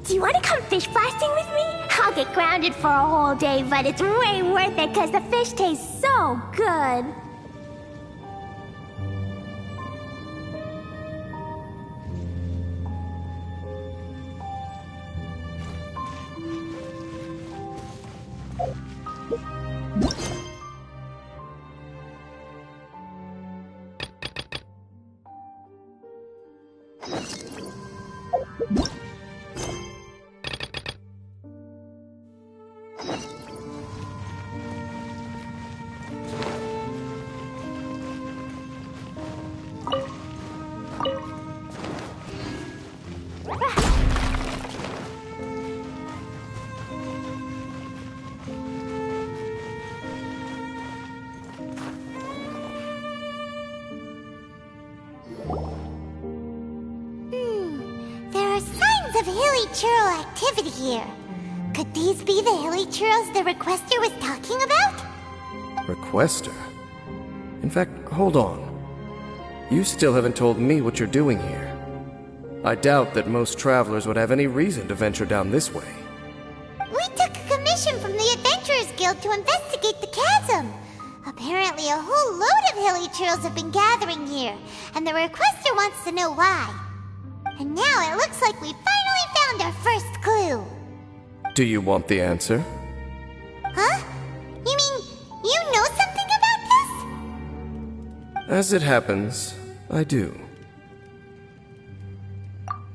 Do you want to come fish blasting with me? I'll get grounded for a whole day, but it's way worth it because the fish taste so good. Of hilly churl activity here. Could these be the hilly churls the requester was talking about? Requester? In fact, hold on. You still haven't told me what you're doing here. I doubt that most travelers would have any reason to venture down this way. We took a commission from the Adventurers Guild to investigate the chasm. Apparently a whole load of hilly churls have been gathering here, and the requester wants to know why. And now it looks like we finally found our first clue. Do you want the answer? Huh? You mean you know something about this? As it happens, I do.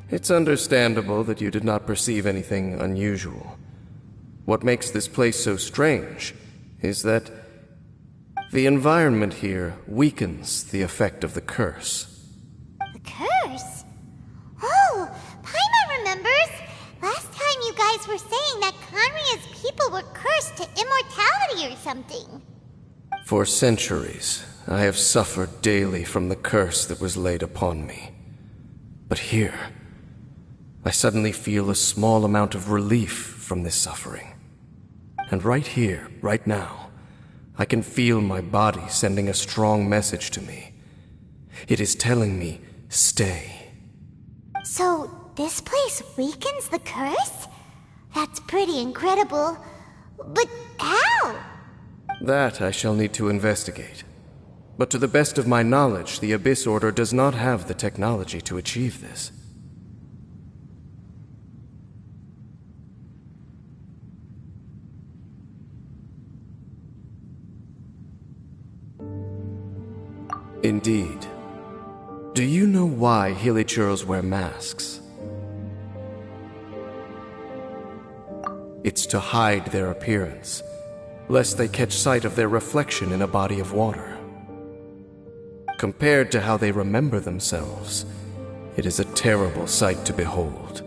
It's understandable that you did not perceive anything unusual. What makes this place so strange is that the environment here weakens the effect of the curse. The curse? Oh, Paimon remembers! Last time you guys were saying that Conria's people were cursed to immortality or something. For centuries, I have suffered daily from the curse that was laid upon me. But here, I suddenly feel a small amount of relief from this suffering. And right here, right now, I can feel my body sending a strong message to me. It is telling me, stay. So, this place weakens the curse? That's pretty incredible. But how? That I shall need to investigate. But to the best of my knowledge, the Abyss Order does not have the technology to achieve this. Indeed. Do you know why Hilichurls wear masks? It's to hide their appearance, lest they catch sight of their reflection in a body of water. Compared to how they remember themselves, it is a terrible sight to behold,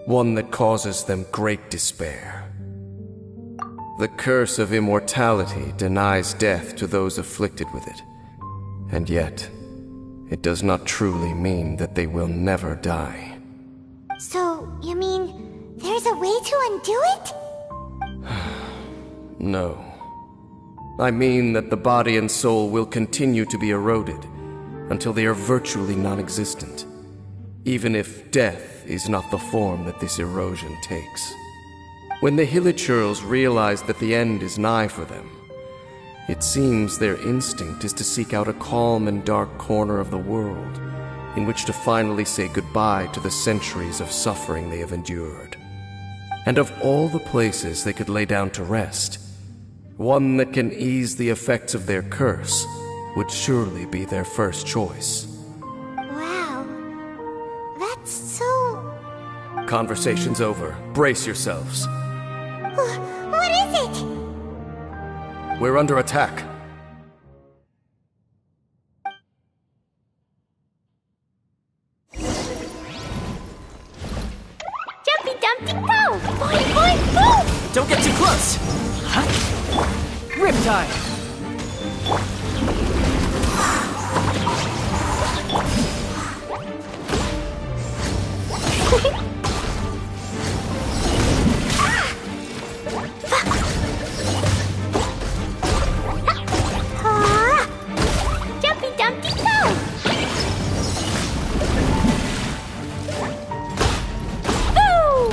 one that causes them great despair. The curse of immortality denies death to those afflicted with it, and yet, it does not truly mean that they will never die. So, you mean, there's a way to undo it? No. I mean that the body and soul will continue to be eroded until they are virtually non-existent, even if death is not the form that this erosion takes. When the Hilichurls realize that the end is nigh for them, it seems their instinct is to seek out a calm and dark corner of the world in which to finally say goodbye to the centuries of suffering they have endured. And of all the places they could lay down to rest, one that can ease the effects of their curse would surely be their first choice. Wow. That's so... Conversation's over. Brace yourselves. What is it? We're under attack. Jumpy Dumpty go! Boing boing boom! Don't get too close! Huh? Riptide! Jumpy Dumpty go! Boom!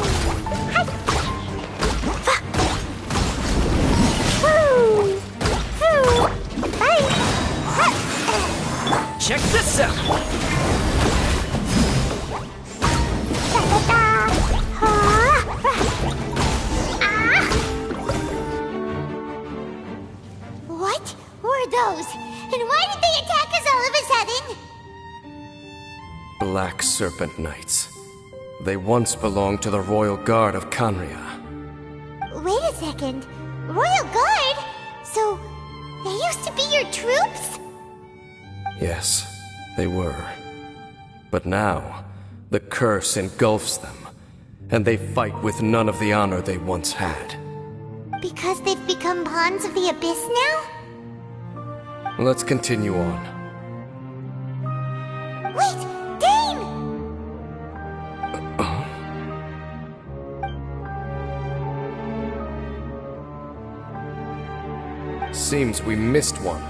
Black Serpent Knights. They once belonged to the Royal Guard of Canria. Wait a second. Royal Guard? So, they used to be your troops? Yes, they were. But now, the curse engulfs them, and they fight with none of the honor they once had. Because they've become pawns of the Abyss now? Let's continue on. Wait! Dane! Seems we missed one.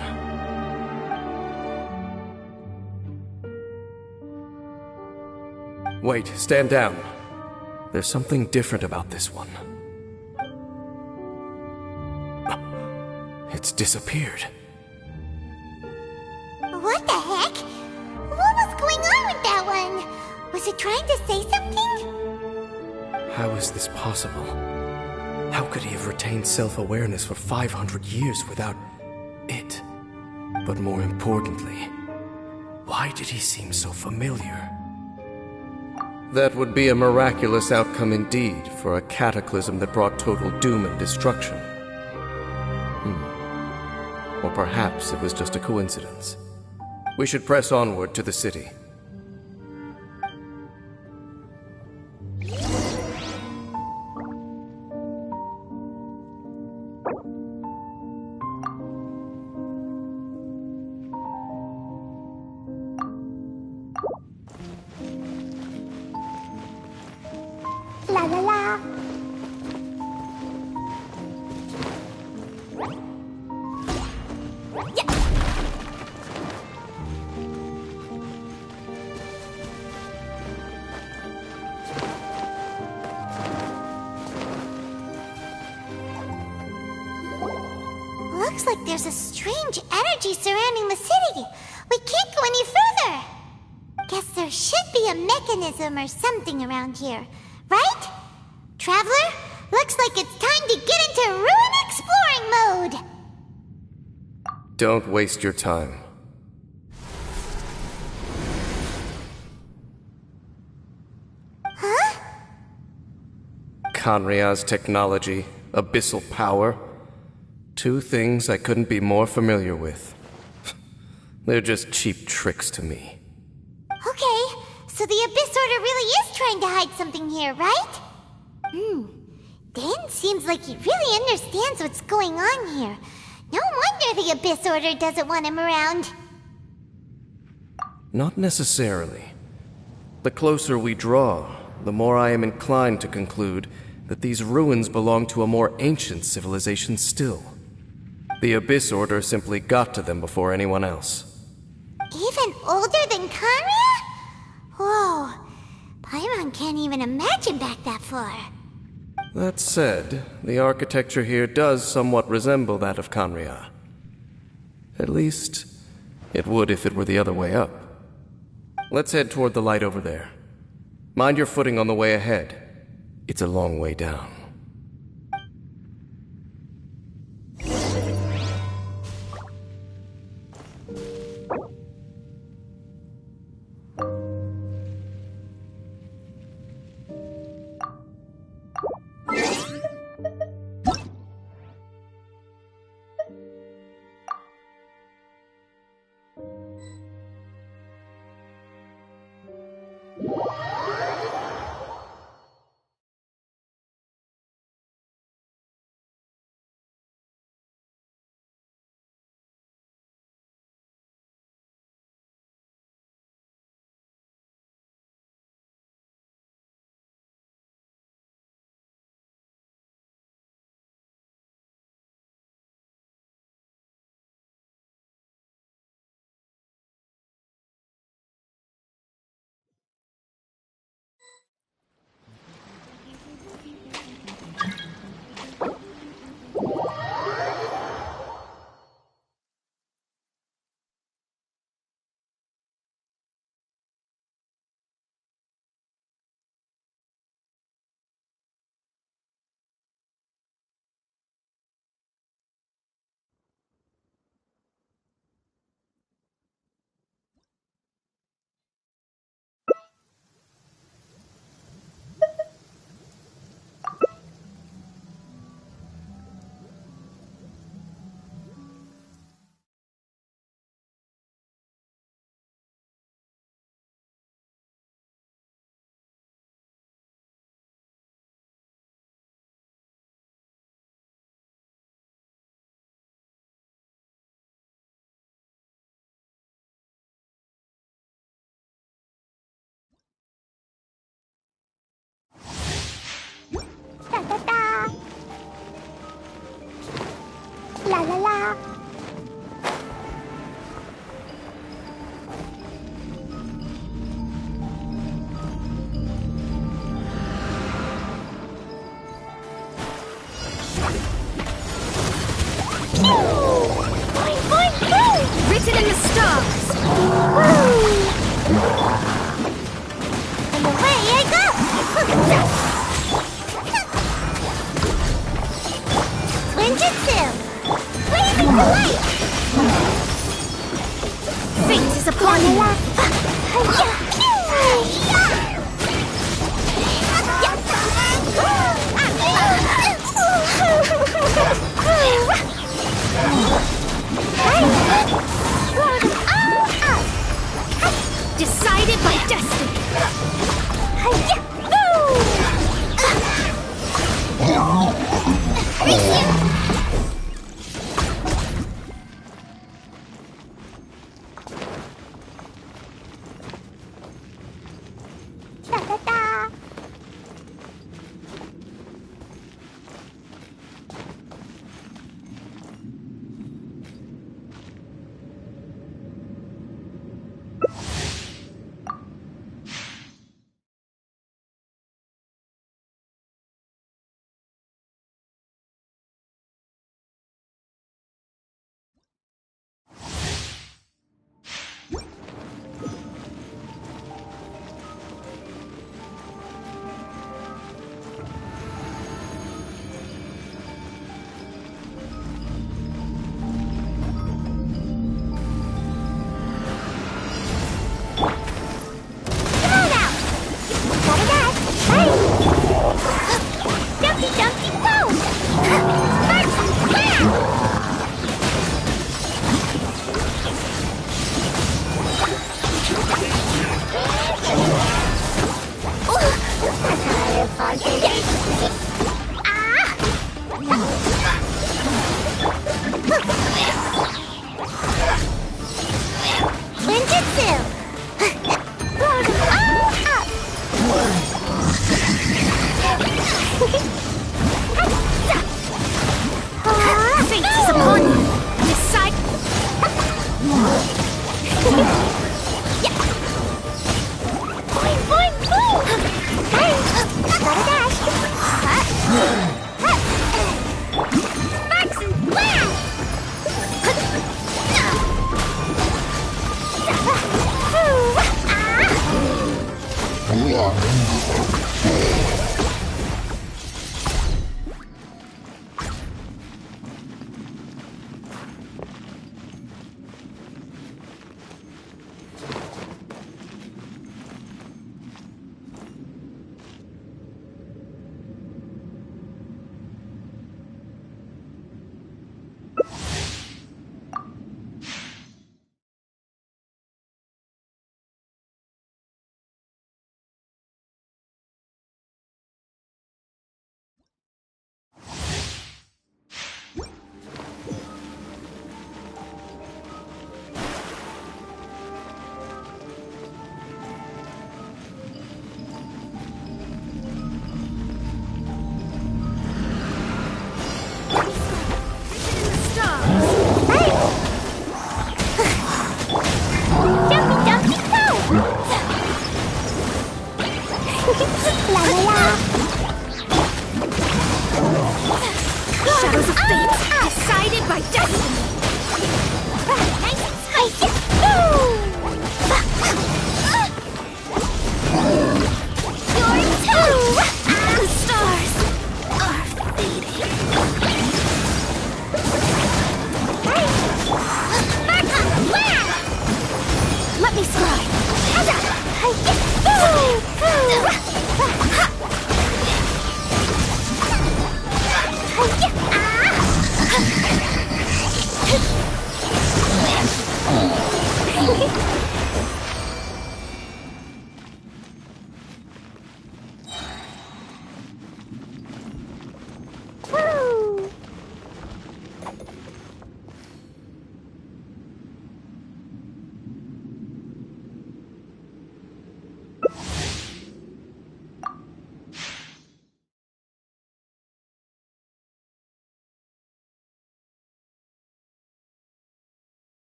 Wait, stand down. There's something different about this one. It's disappeared. What the heck? What was going on with that one? Was it trying to say something? How is this possible? How could he have retained self-awareness for 500 years without it? But more importantly, why did he seem so familiar? That would be a miraculous outcome indeed for a cataclysm that brought total doom and destruction. Or perhaps it was just a coincidence. We should press onward to the city. La la la. Looks like there's a strange energy surrounding the city. We can't go any further. Guess there should be a mechanism or something around here, right? Traveler, looks like it's time to get into ruin exploring mode. Don't waste your time. Huh? Canria's technology, abyssal power. Two things I couldn't be more familiar with. They're just cheap tricks to me. Okay, so the Abyss Order really is trying to hide something here, right? Dan seems like he really understands what's going on here. No wonder the Abyss Order doesn't want him around. Not necessarily. The closer we draw, the more I am inclined to conclude that these ruins belong to a more ancient civilization still. The Abyss Order simply got to them before anyone else. Even older than Kanria? Whoa, Paimon can't even imagine back that far. That said, the architecture here does somewhat resemble that of Canria. At least, it would if it were the other way up. Let's head toward the light over there. Mind your footing on the way ahead. It's a long way down. Boing, boing, boing! Written in the stars. And away I go! Ninjutsu! Blazing light! Fate is upon you. Decided by destiny.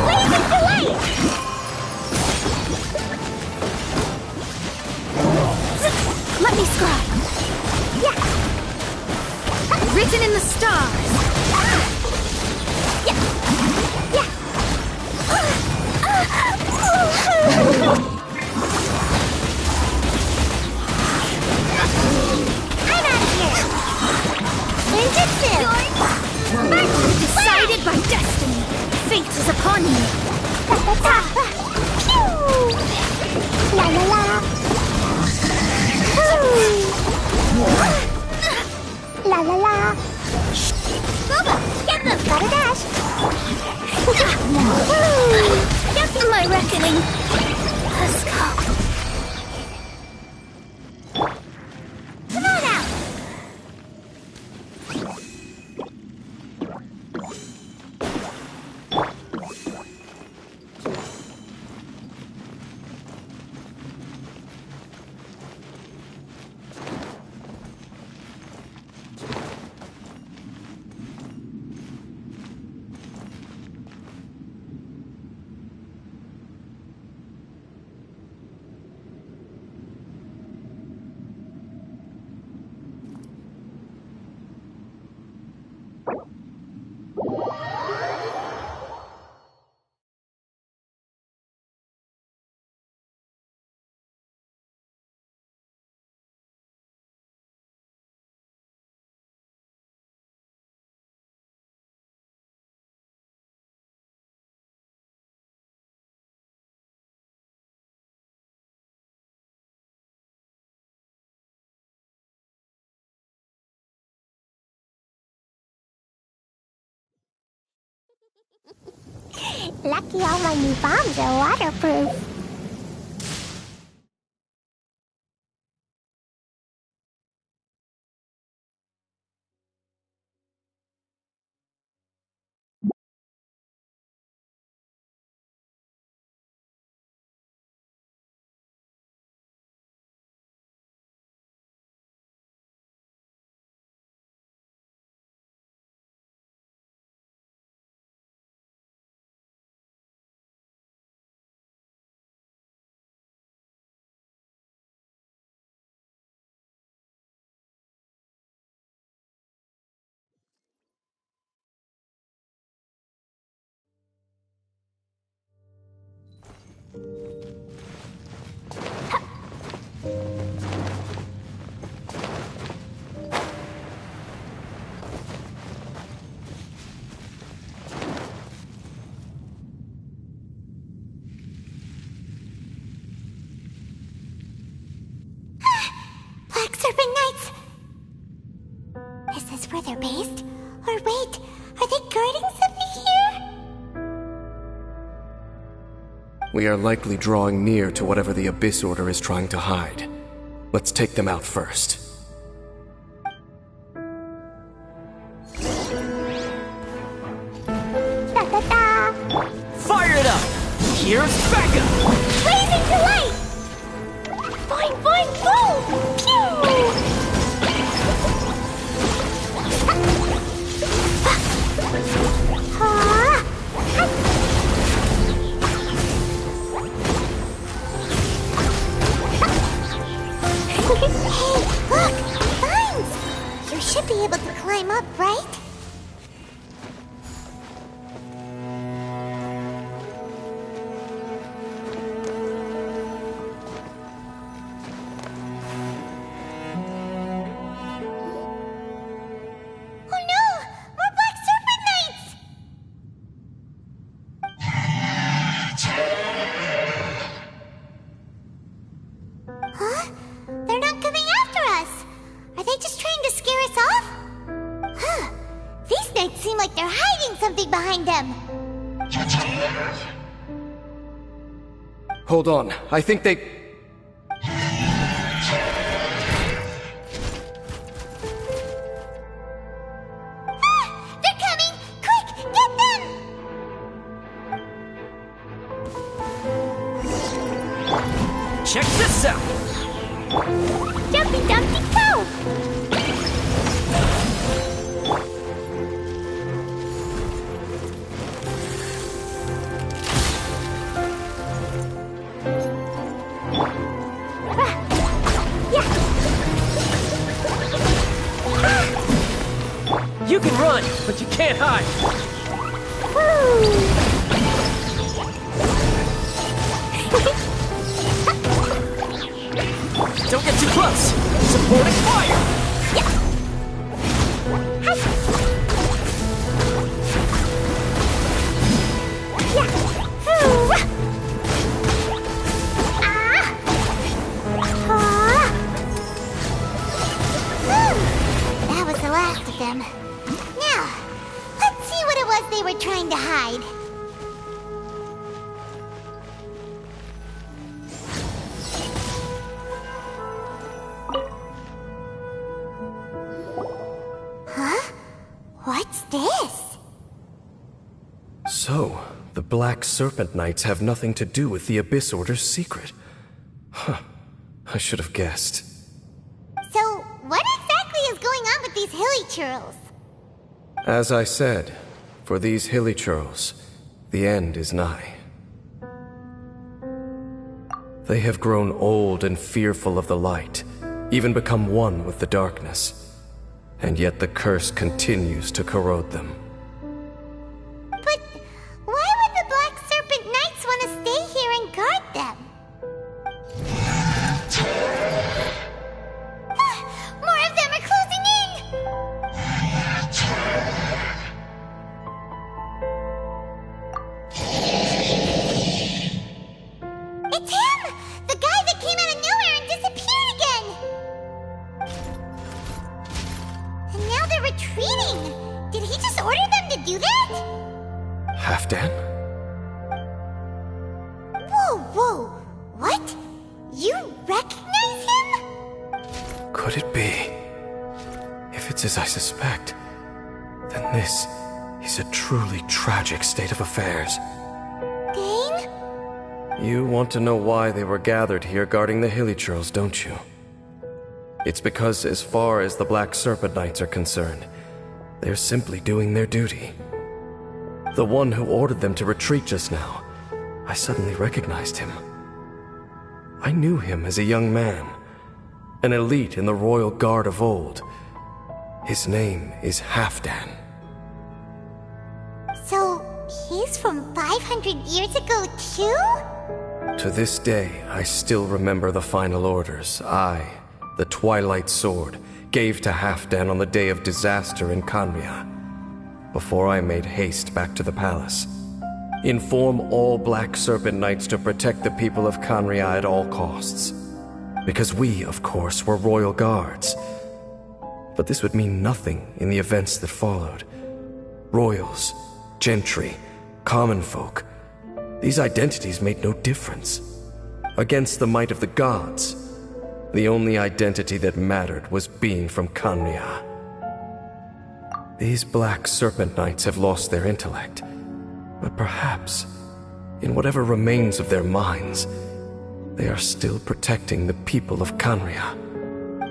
Blazing delight! Let me scribe. Yeah! Written in the stars. Yeah! Yeah! I'm out of here! Ninjutsu! Decided by destiny. Fate is upon you. Ta-ta-ta! Pew! La la la! La la la! Boba, get them! Gotta dash! My reckoning. Let's go. Come on out! Lucky all my new bombs are waterproof. Black Serpent Knights! Is this where they're based? Or wait, are they guarding something here? We are likely drawing near to whatever the Abyss Order is trying to hide. Let's take them out first. Ta-ta-ta! Fire it up! Here's backup! Blazing delight! Boing, boing, boom! Pew! Hey, look! Vines! You should be able to climb up, right? Oh no! More Black Serpent Knights! Huh? They're not coming after us! Are they just trying to scare us off? Huh. These knights seem like they're hiding something behind them. Hold on, I think they... Ah! They're coming! Quick! Get them! Check this out! Jumpy Dumpty Go! can't hide! Don't get too close! Supporting fire! That was the last of them. Now, let's see what it was they were trying to hide. Huh? What's this? So, the Black Serpent Knights have nothing to do with the Abyss Order's secret. Huh. I should have guessed. So, what exactly is going on with these hilly churls? As I said, for these hilly churls, the end is nigh. They have grown old and fearful of the light, even become one with the darkness. And yet the curse continues to corrode them. But why would the Black Serpent Knights want to stay here and guard them? More of them are closing in! It's him! The guy that came out of nowhere and disappeared again! And now they're retreating! Did he just order them to do that? Halfdan? Whoa, whoa! What? You recognize him? Could it be? If it's as I suspect, then this is a truly tragic state of affairs. Dane? You want to know why they were gathered here guarding the hilly churls, don't you? It's because as far as the Black Serpent Knights are concerned, they're simply doing their duty. The one who ordered them to retreat just now, I suddenly recognized him. I knew him as a young man, an elite in the royal guard of old. His name is Halfdan. So, he's from 500 years ago too? To this day, I still remember the final orders I, the Twilight Sword, gave to Halfdan on the day of disaster in Khaenri'ah, before I made haste back to the palace. Inform all Black Serpent Knights to protect the people of Khaenri'ah at all costs. Because we, of course, were royal guards. But this would mean nothing in the events that followed. Royals, gentry, common folk, these identities made no difference. Against the might of the gods, the only identity that mattered was being from Khaenri'ah. These Black Serpent Knights have lost their intellect, but perhaps, in whatever remains of their minds, they are still protecting the people of Khaenri'ah.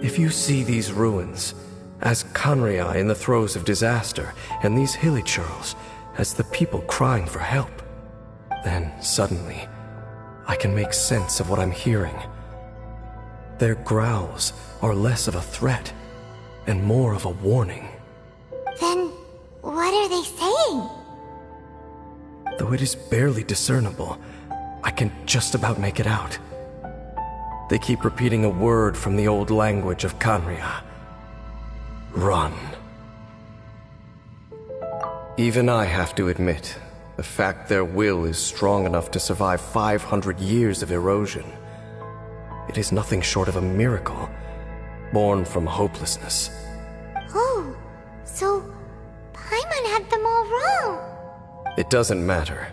If you see these ruins as Khaenri'ah in the throes of disaster, and these hilly churls as the people crying for help, then suddenly I can make sense of what I'm hearing. Their growls are less of a threat and more of a warning. Then, what are they saying? Though it is barely discernible, I can just about make it out. They keep repeating a word from the old language of Khaenri'ah. Run. Even I have to admit, the fact their will is strong enough to survive 500 years of erosion. It is nothing short of a miracle, born from hopelessness. Oh, so Paimon had them all wrong. It doesn't matter.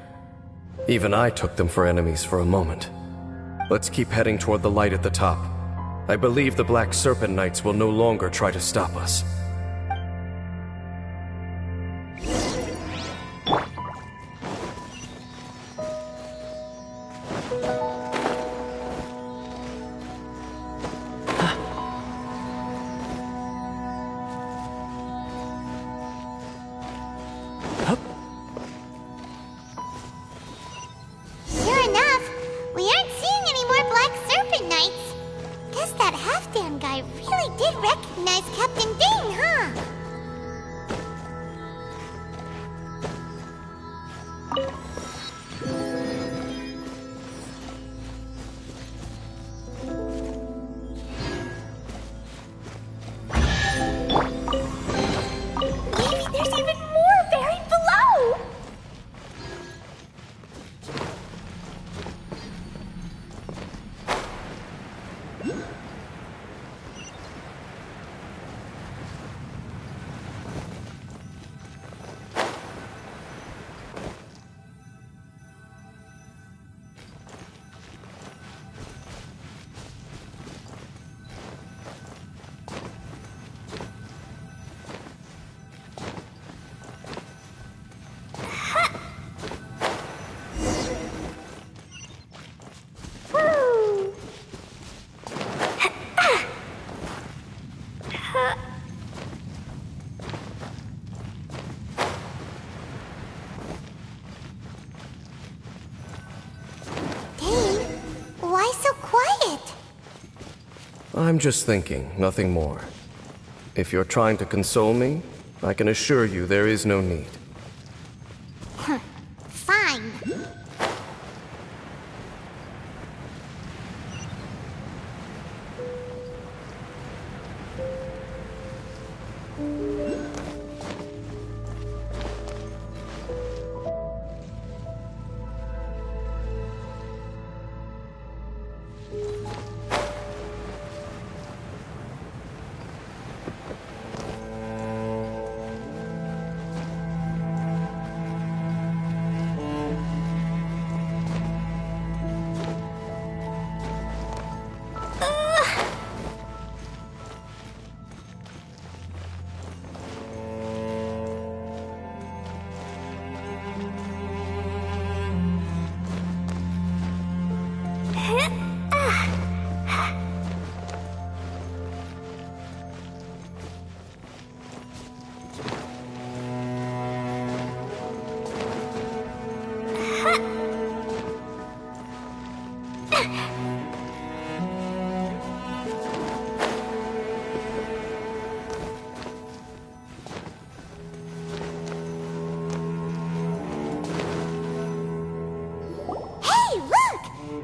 Even I took them for enemies for a moment. Let's keep heading toward the light at the top. I believe the Black Serpent Knights will no longer try to stop us. Sure enough, we aren't seeing any more Black Serpent Knights. Guess that Halfdan guy really did recognize Captain Dane, I'm just thinking, nothing more. If you're trying to console me, I can assure you there is no need. Fine.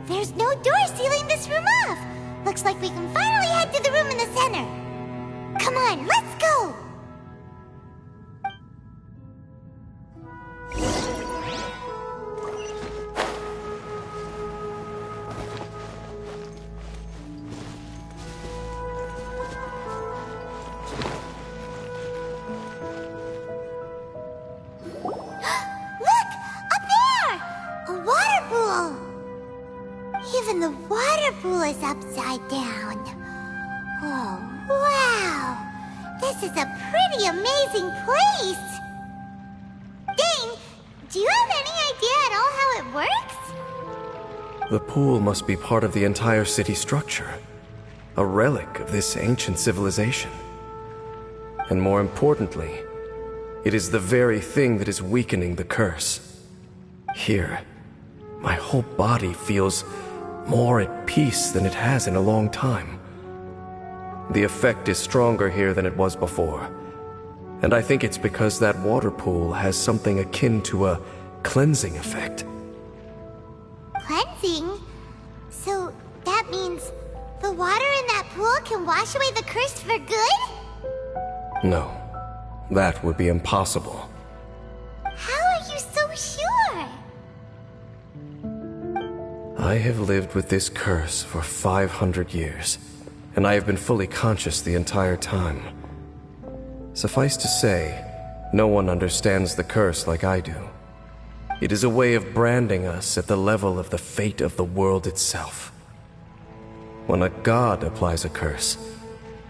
There's no door sealing this room off! Looks like we can finally head to the room in the center! Come on, let's go! Look! Up there! A water pool! Even the water pool is upside down. Oh, wow! This is a pretty amazing place! Dane, do you have any idea at all how it works? The pool must be part of the entire city structure. A relic of this ancient civilization. And more importantly, it is the very thing that is weakening the curse. Here, my whole body feels more at peace than it has in a long time. The effect is stronger here than it was before. And I think it's because that water pool has something akin to a cleansing effect. Cleansing? So that means the water in that pool can wash away the curse for good? No, that would be impossible. How are you so sure? I have lived with this curse for 500 years, and I have been fully conscious the entire time. Suffice to say, no one understands the curse like I do. It is a way of branding us at the level of the fate of the world itself. When a god applies a curse,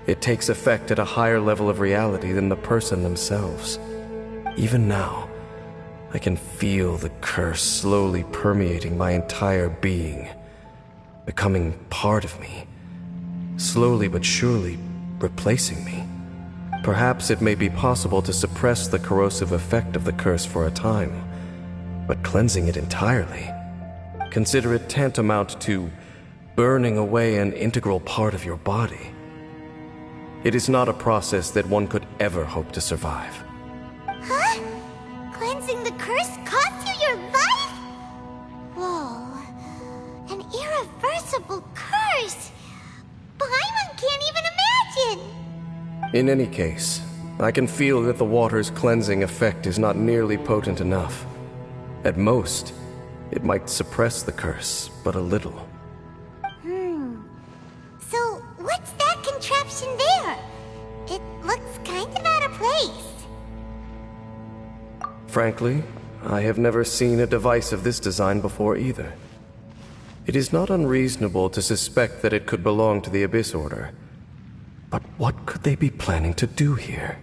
it takes effect at a higher level of reality than the person themselves. Even now, I can feel the curse slowly permeating my entire being, becoming part of me, slowly but surely replacing me. Perhaps it may be possible to suppress the corrosive effect of the curse for a time, but cleansing it entirely, consider it tantamount to burning away an integral part of your body. It is not a process that one could ever hope to survive. Huh? Cleansing the curse cost you your life? Whoa. An irreversible curse! Paimon can't even imagine! In any case, I can feel that the water's cleansing effect is not nearly potent enough. At most, it might suppress the curse, but a little. So, what's that contraption there? It looks kind of out of place. Frankly, I have never seen a device of this design before either. It is not unreasonable to suspect that it could belong to the Abyss Order. But what could they be planning to do here?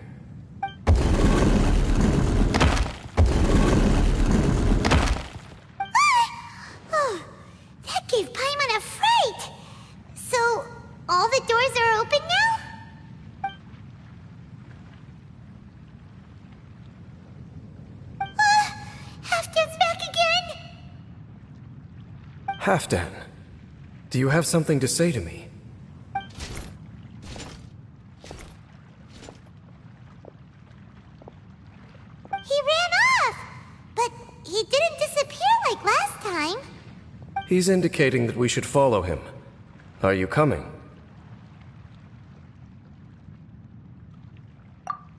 That gave Paimon a fright! So, all the doors are open now? Halfdan's back again! Halfdan, do you have something to say to me? He's indicating that we should follow him. Are you coming?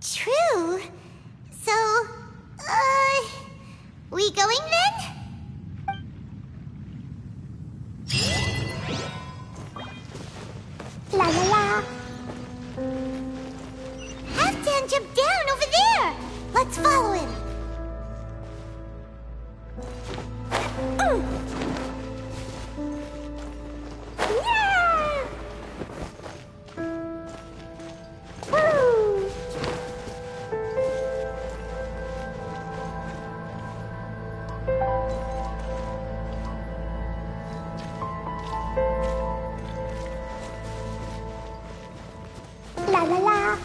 True. So, we going then? La la la. Halfdan jumped down over there. Let's follow him. Yeah! Woo! La la la.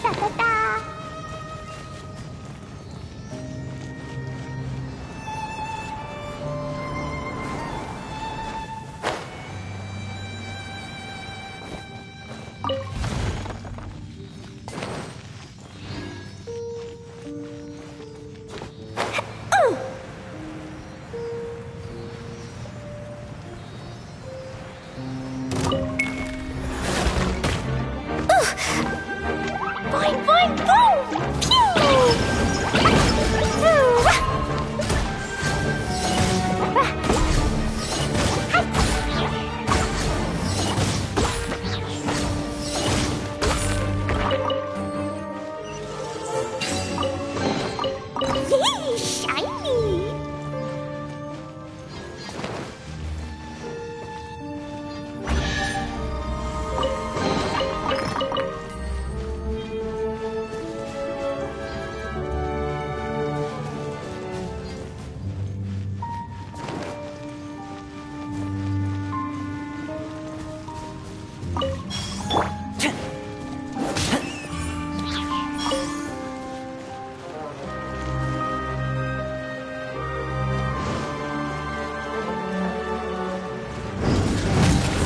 Da da da. Boing, boing, boom! Pew! Yay, shiny!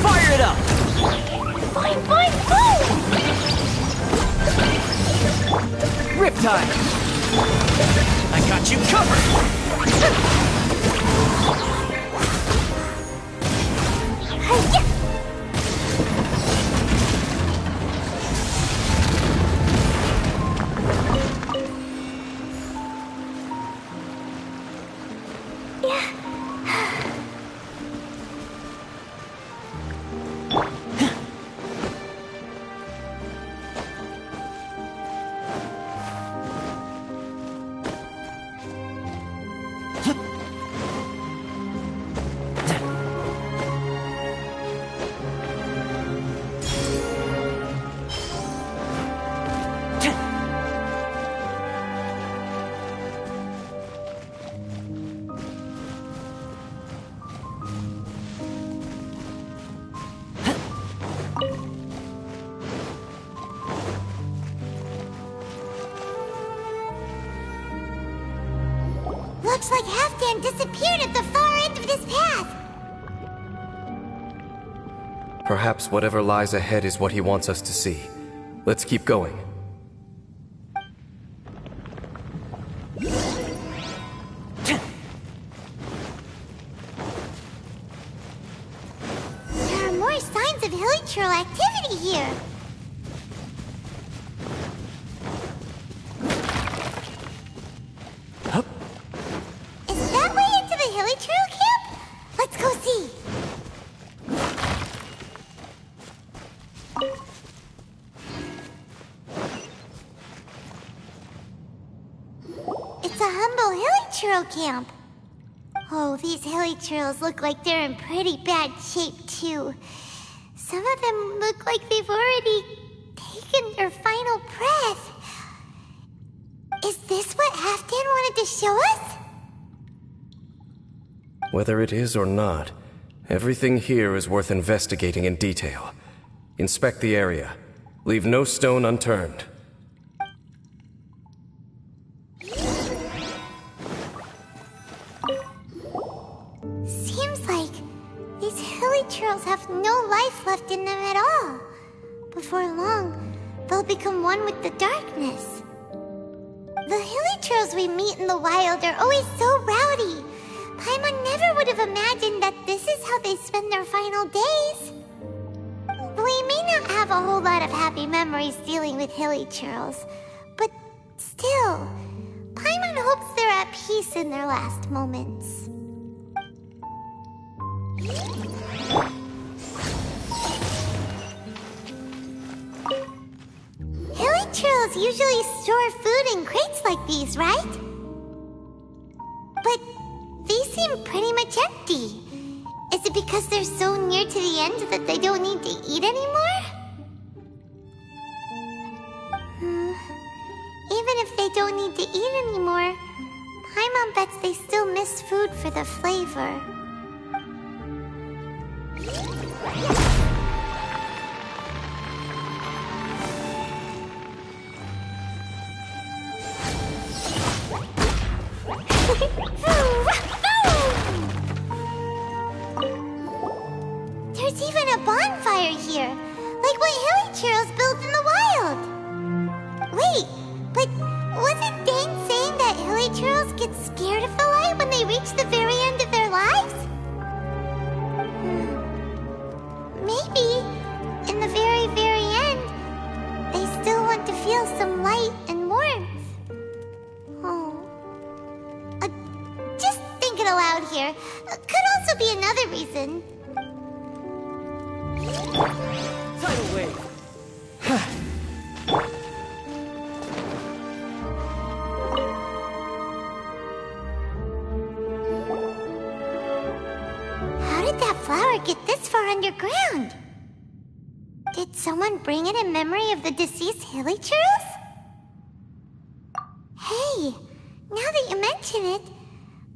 Fire it up! Boing, boing, boom! Riptide! I got you covered! Hi-ya! Looks like Halfdan disappeared at the far end of this path. Perhaps whatever lies ahead is what he wants us to see. Let's keep going. supernatural activity here. Hup. Is that way into the Hilly Trail camp? Let's go see. It's a humble Hilly Trail camp. Oh, these Hilly Trails look like they're in pretty bad shape, too. Some of them look like they've already taken their final breath. Is this what Halfdan wanted to show us? Whether it is or not, everything here is worth investigating in detail. Inspect the area. Leave no stone unturned. Seems like these Hilly Trails have no life left in them at all. Before long, they'll become one with the darkness. The Hilly Trails we meet in the wild are always so rowdy. Paimon never would have imagined that this is how they spend their final days. We may not have a whole lot of happy memories dealing with Hilly Trails, but still, Paimon hopes they're at peace in their last moments. Hilly Trails usually store food in crates like these, right? But these seem pretty much empty. Is it because they're so near to the end that they don't need to eat anymore? Even if they don't need to eat anymore, Paimon bets they still miss food for the flavor. There's even a bonfire here, like what Hilly Trails built in the wild. Wait, but wasn't Dane saying that Hilly Trails get scared of the light when they reach the very end of their lives? Maybe, in the very, very end, they still want to feel some light and warmth. Oh. Just thinking aloud here. Could also be another reason. Tidal wave. How did that flower get this far underground? Did someone bring it in memory of the deceased Hilly Trails? Hey, now that you mention it,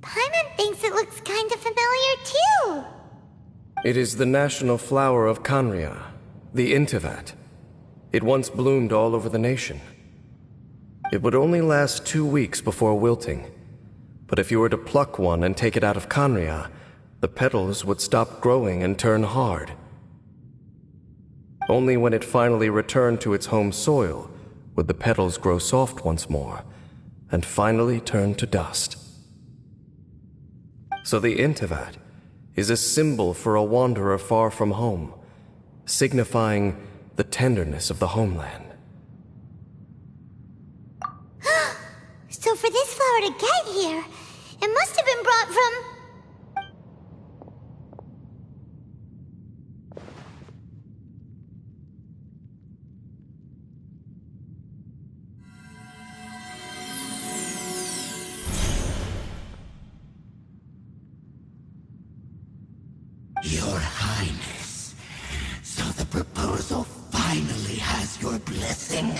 Paimon thinks it looks kind of familiar too. It is the national flower of Khaenri'ah, the Intivat. It once bloomed all over the nation. It would only last 2 weeks before wilting, but if you were to pluck one and take it out of Khaenri'ah, the petals would stop growing and turn hard. Only when it finally returned to its home soil would the petals grow soft once more, and finally turn to dust. So the Intivat is a symbol for a wanderer far from home, signifying the tenderness of the homeland. So for this flower to get here, it must have been brought from... Your Highness, so the proposal finally has your blessing?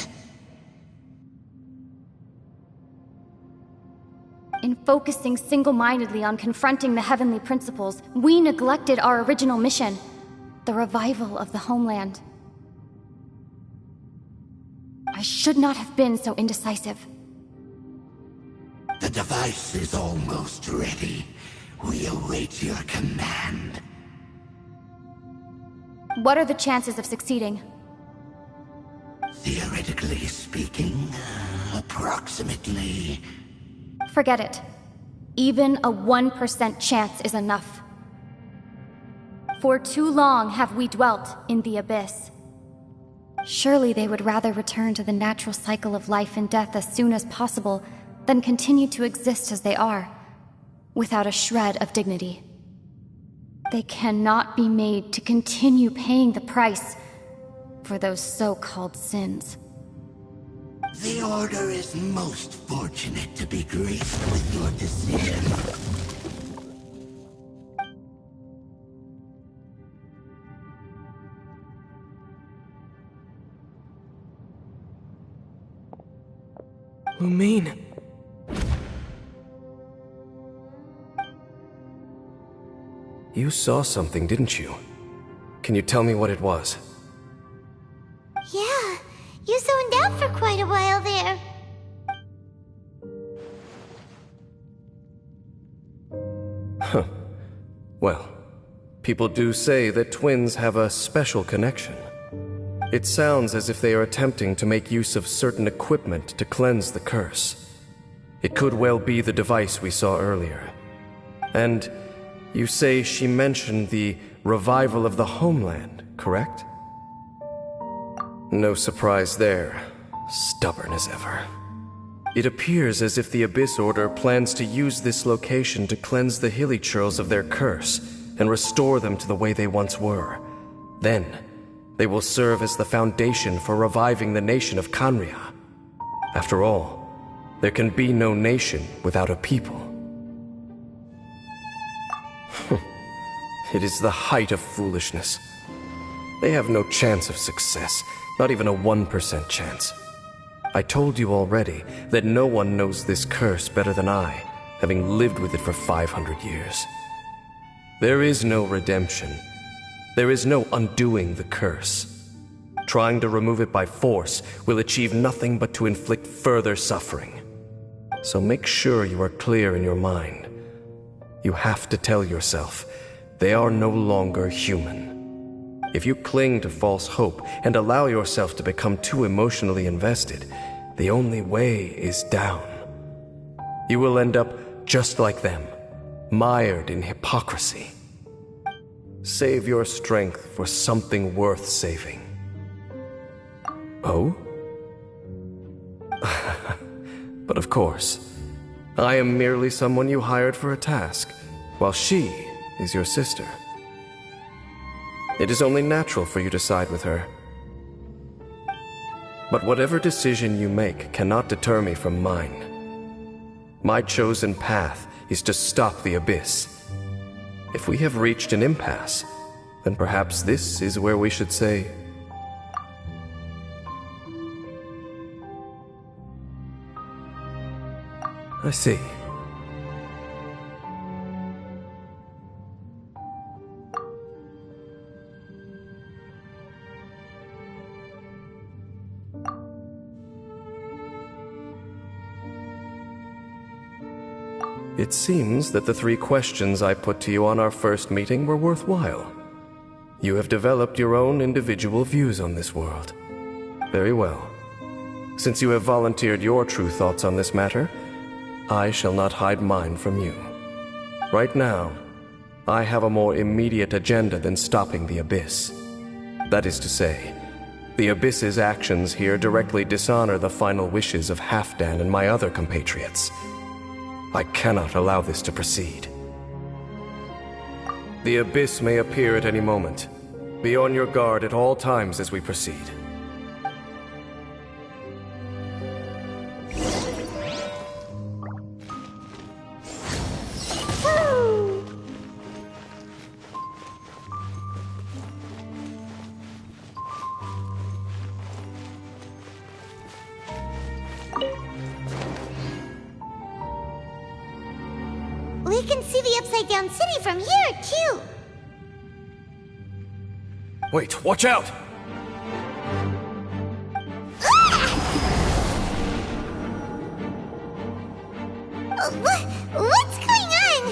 In focusing single-mindedly on confronting the heavenly principles, we neglected our original mission, the revival of the homeland. I should not have been so indecisive. The device is almost ready. We await your command. What are the chances of succeeding? Theoretically speaking, approximately... Forget it. Even a 1% chance is enough. For too long have we dwelt in the abyss. Surely they would rather return to the natural cycle of life and death as soon as possible than continue to exist as they are, without a shred of dignity. They cannot be made to continue paying the price for those so-called sins. The Order is most fortunate to be graced with your decision. Lumine. You saw something, didn't you? Can you tell me what it was? Yeah, you zoned out for quite a while there. Huh. Well, people do say that twins have a special connection. It sounds as if they are attempting to make use of certain equipment to cleanse the curse. It could well be the device we saw earlier. And you say she mentioned the revival of the homeland, correct? No surprise there. Stubborn as ever. It appears as if the Abyss Order plans to use this location to cleanse the hilly churls of their curse and restore them to the way they once were. Then, they will serve as the foundation for reviving the nation of Khaenri'ah. After all, there can be no nation without a people. It is the height of foolishness. They have no chance of success, not even a 1% chance. I told you already that no one knows this curse better than I, having lived with it for 500 years. There is no redemption. There is no undoing the curse. Trying to remove it by force will achieve nothing but to inflict further suffering. So make sure you are clear in your mind. You have to tell yourself, they are no longer human. If you cling to false hope and allow yourself to become too emotionally invested, the only way is down. You will end up just like them, mired in hypocrisy. Save your strength for something worth saving. Oh? But of course, I am merely someone you hired for a task, while she is your sister. It is only natural for you to side with her. But whatever decision you make cannot deter me from mine. My chosen path is to stop the Abyss. If we have reached an impasse, then perhaps this is where we should say... I see. It seems that the 3 questions I put to you on our first meeting were worthwhile. You have developed your own individual views on this world. Very well. Since you have volunteered your true thoughts on this matter, I shall not hide mine from you. Right now, I have a more immediate agenda than stopping the Abyss. That is to say, the Abyss's actions here directly dishonor the final wishes of Halfdan and my other compatriots. I cannot allow this to proceed. The Abyss may appear at any moment. Be on your guard at all times as we proceed. We can see the Upside Down City from here, too. Wait, watch out! What's going on?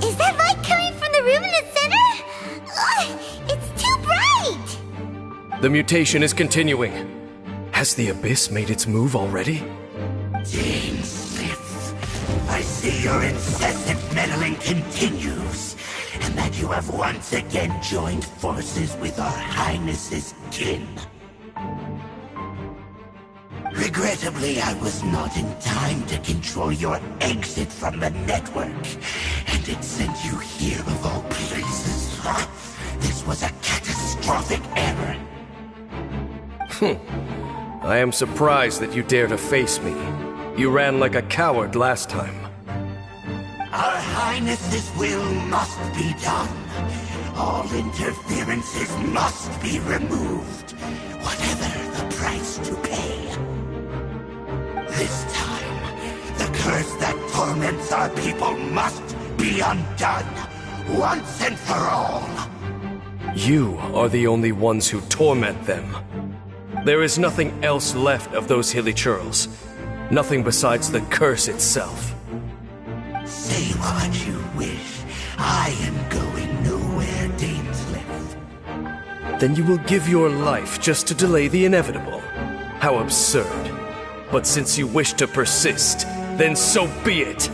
Is that light coming from the room in the center? It's too bright! The mutation is continuing. Has the Abyss made its move already? I see your incessant meddling continues, and that you have once again joined forces with our Highness's kin. Regrettably, I was not in time to control your exit from the network, and it sent you here of all places. This was a catastrophic error. I am surprised that you dare to face me. You ran like a coward last time. Our Highness's will must be done. All interferences must be removed, whatever the price to pay. This time, the curse that torments our people must be undone, once and for all. You are the only ones who torment them. There is nothing else left of those hilly churls. Nothing besides the curse itself. Say what you wish. I am going nowhere, Dainsleif. Then you will give your life just to delay the inevitable. How absurd. But since you wish to persist, then so be it.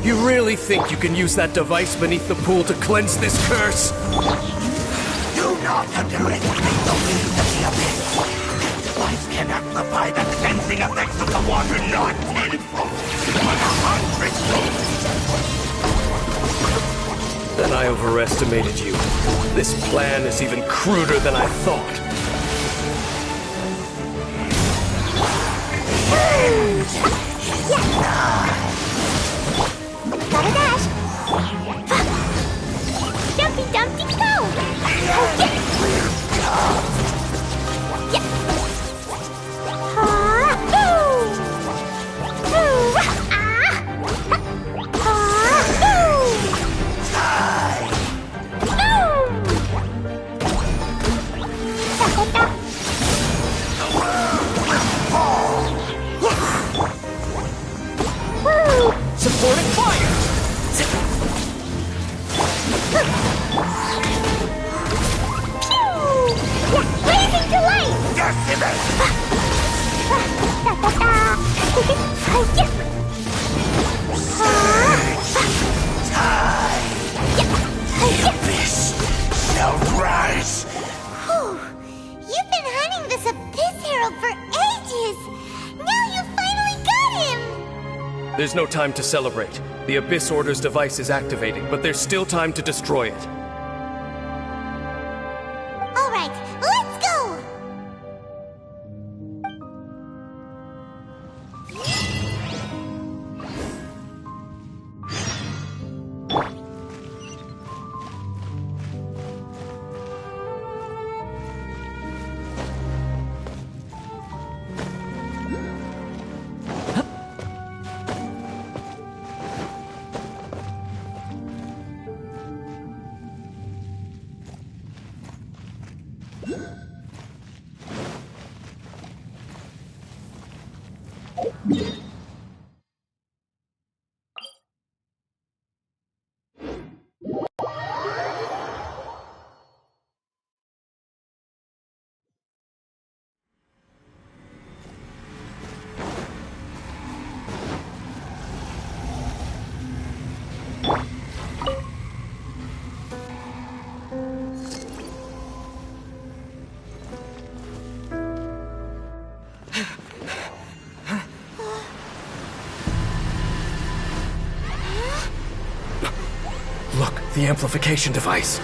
You really think you can use that device beneath the pool to cleanse this curse? Do not underestimate the winds of the abyss. That device can amplify the cleansing effects of the water not tenfold, but 100-fold. Then I overestimated you. This plan is even cruder than I thought. Gotta dash! Dumpy Dumpty go! Supporting fire! Blazing to light! Abyss shall rise. You've been hunting this Abyss Herald for ages! Now you finally got him! There's no time to celebrate. The Abyss Order's device is activating, but there's still time to destroy it. Alright, let's go! Look, the amplification device.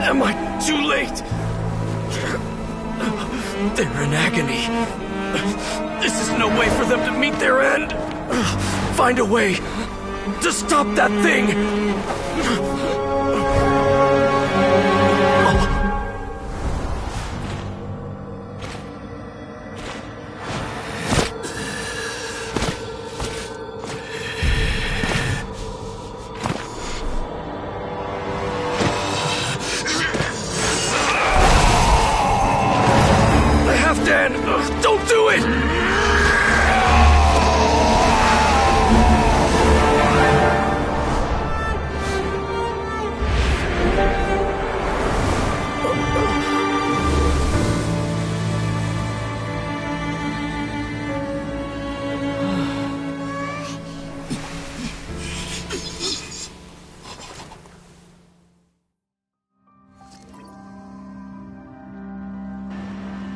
Am I too late? They're in agony. This is no way for them to meet their end. Find a way to stop that thing. it!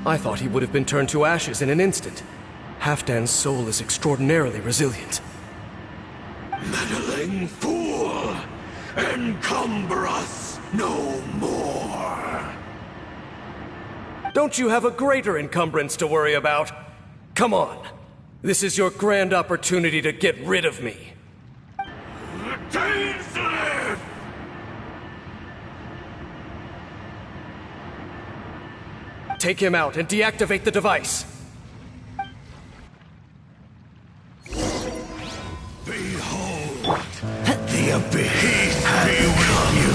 I thought he would have been turned to ashes in an instant. Halfdan's soul is extraordinarily resilient. Meddling fool! Encumber us no more! Don't you have a greater encumbrance to worry about? Come on. This is your grand opportunity to get rid of me. Dainsleif! Take him out and deactivate the device. Behold, the abyss be with you.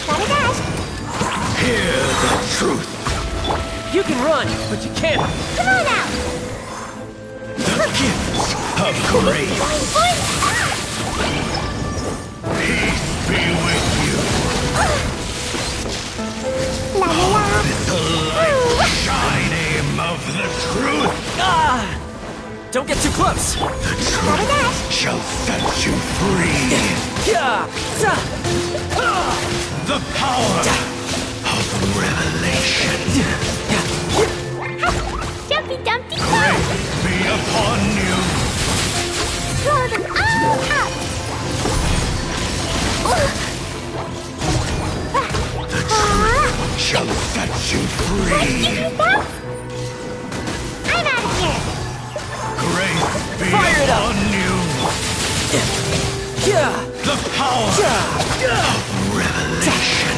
Gotta dash. Hear the truth. You can run, but you can't. Come on out. The gifts of grace. Peace be with you. La la la. The light shining of the truth. Ah! Don't get too close. The truth shall set you free. Yeah! The power of revelation. Jumpy Dumpty Go! Grace be upon you. Throw them all out. Shall set you Let's free. give you that. I'm out of here. Grace be Fire it up. upon you. Yeah! The power of revelation.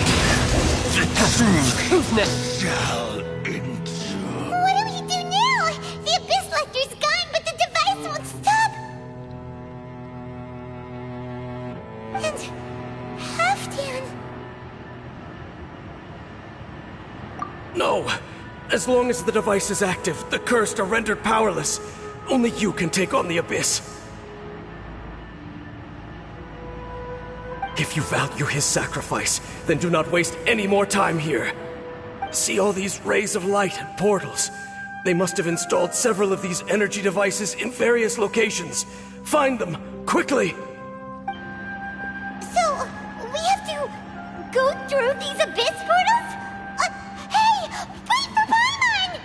The truth Who's next? shall endure. What do we do now? The Abyss Lecter's gone, but the device won't stop. And Halfdan. No! As long as the device is active, the cursed are rendered powerless. Only you can take on the Abyss. If you value his sacrifice, then do not waste any more time here. See all these rays of light and portals? They must have installed several of these energy devices in various locations. Find them, quickly! So, we have to go through these Abyss portals? Hey! Wait for Paimon!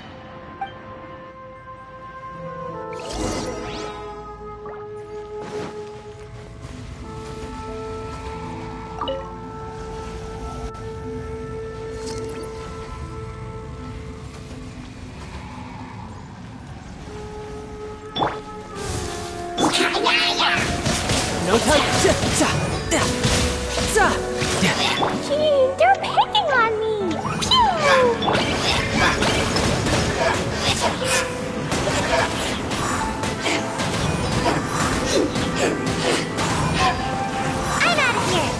No time. Gee, they're picking on me. Pew! I'm out of here.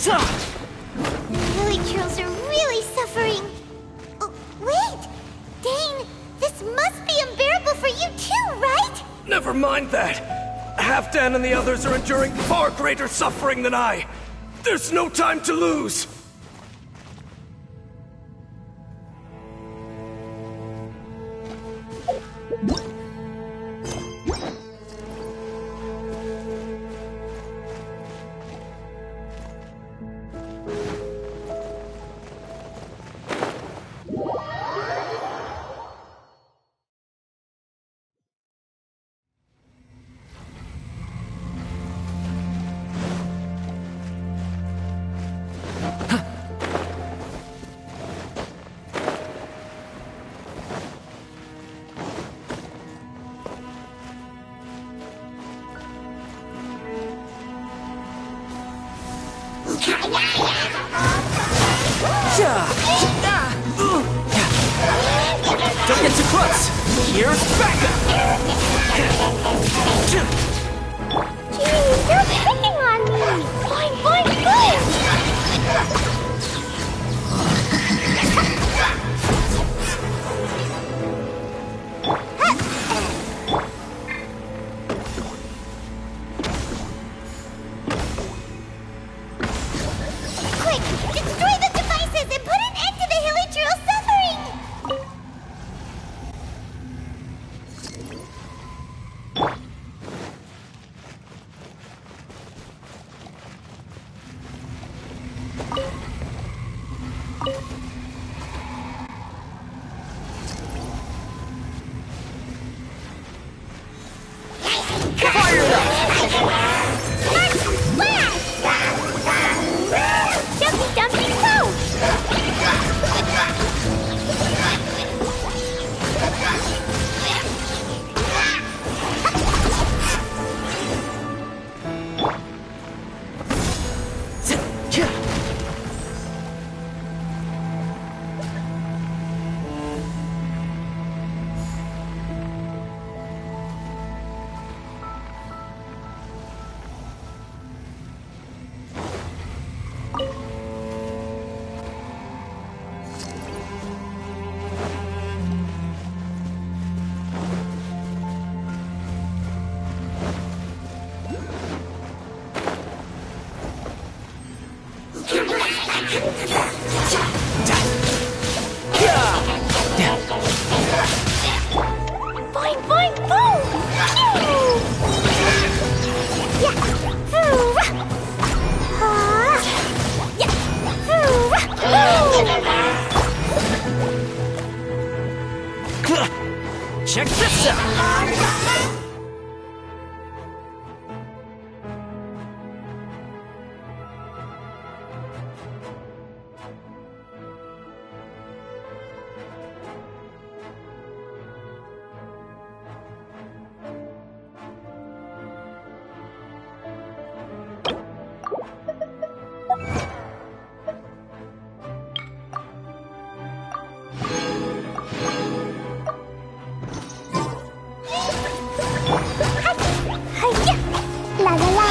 The villagers are really suffering. Oh, wait! Dane, this must be unbearable for you too, right? Never mind that! Halfdan and the others are enduring far greater suffering than I! There's no time to lose! Don't get too close. Here's backup. Gee, they're picking on me. Boing, boing, boing. Boing, boing, boom! Yeah! Hoo-rah! Yeah! Hoo-rah! Check this out! La la la!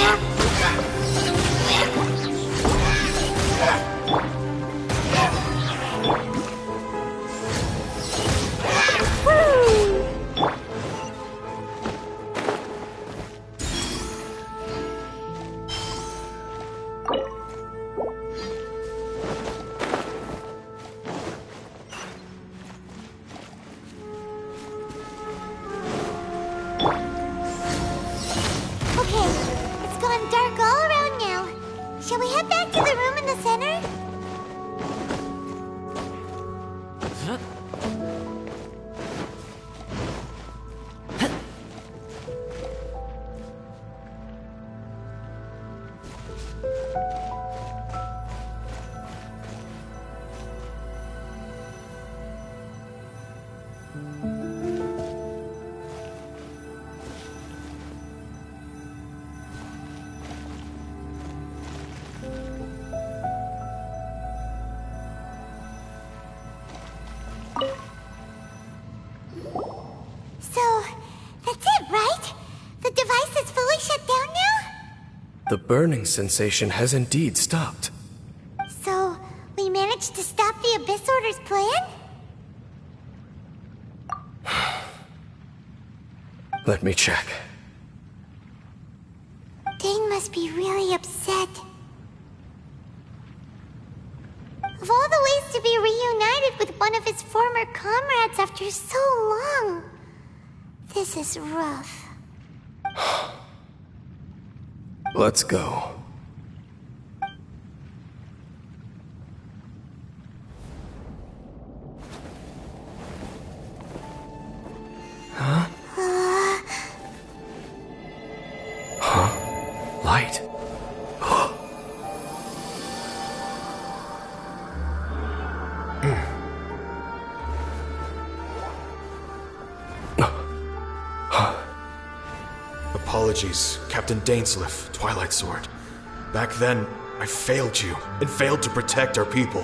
Okay, it's gone dark all around now. Shall we head back to the room in the center? So, that's it, right? The device is fully shut down now? The burning sensation has indeed stopped. So, we managed to stop the Abyss Order's plan? Let me check. Dane must be really upset. Of all the ways to be reunited with one of his former comrades after so long, this is rough. Let's go. Huh? Huh? Light. Apologies, Captain Dainsleif, Twilight Sword. Back then, I failed you, and failed to protect our people.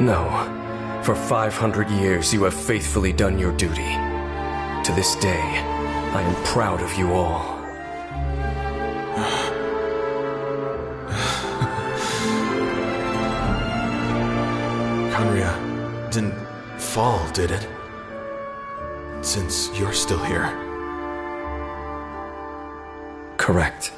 No. For 500 years, you have faithfully done your duty. To this day, I am proud of you all. Conria didn't fall, did it? Since you're still here. Correct.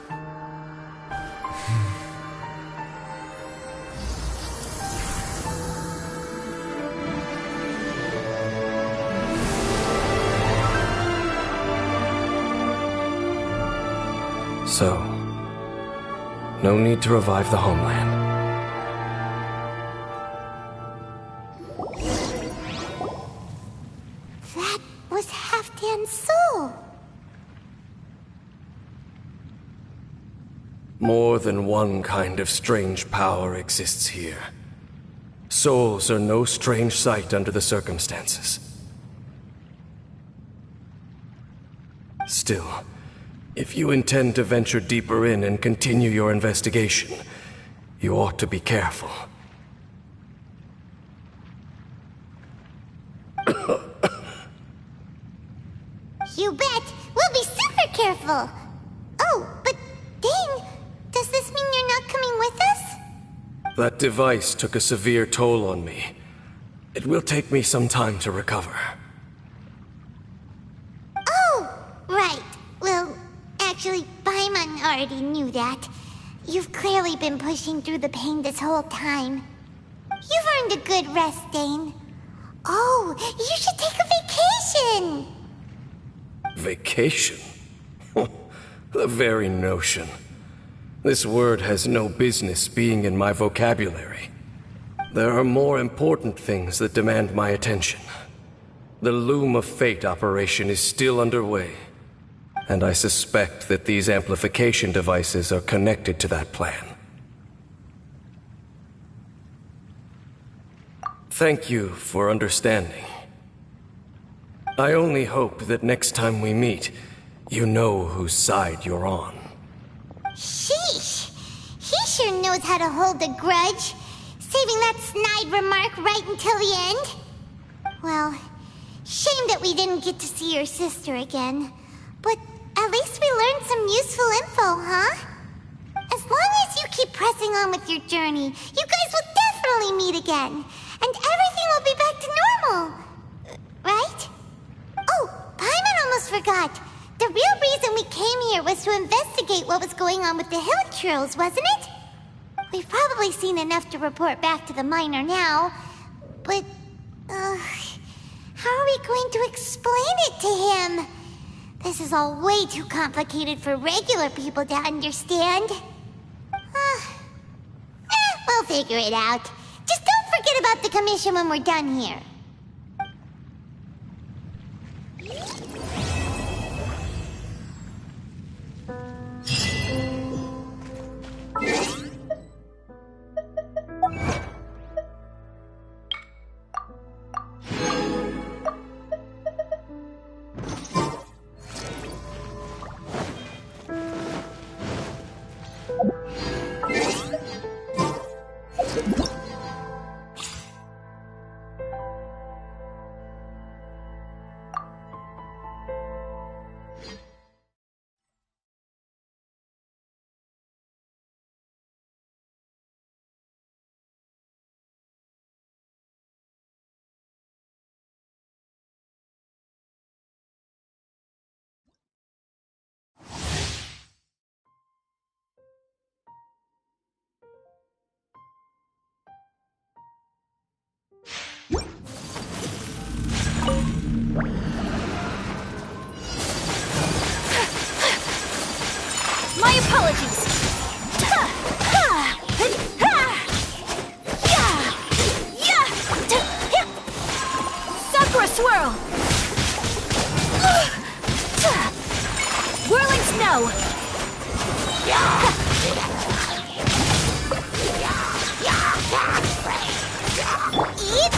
So, no need to revive the homeland. That was Halfdan's soul. More than one kind of strange power exists here. Souls are no strange sight under the circumstances. Still, if you intend to venture deeper in and continue your investigation, you ought to be careful. You bet. We'll be super careful. Oh, but Dane, does this mean you're not coming with us? That device took a severe toll on me. It will take me some time to recover. Oh, right. Well, actually, Paimon already knew that. You've clearly been pushing through the pain this whole time. You've earned a good rest, Dane. Oh, you should take a vacation! Vacation? The very notion. This word has no business being in my vocabulary. There are more important things that demand my attention. The Loom of Fate operation is still underway, and I suspect that these amplification devices are connected to that plan. Thank you for understanding. I only hope that next time we meet, you know whose side you're on. Sheesh! He sure knows how to hold a grudge, saving that snide remark right until the end. Well, shame that we didn't get to see your sister again. But at least we learned some useful info, huh? As long as you keep pressing on with your journey, you guys will definitely meet again. And everything will be back to normal. Right? Oh, Paimon almost forgot. The real reason we came here was to investigate what was going on with the hill trolls, wasn't it? We've probably seen enough to report back to the miner now. But, how are we going to explain it to him? This is all way too complicated for regular people to understand. We'll figure it out. Just don't forget about the commission when we're done here. My apologies. Sakura swirl. Whirling snow. Eat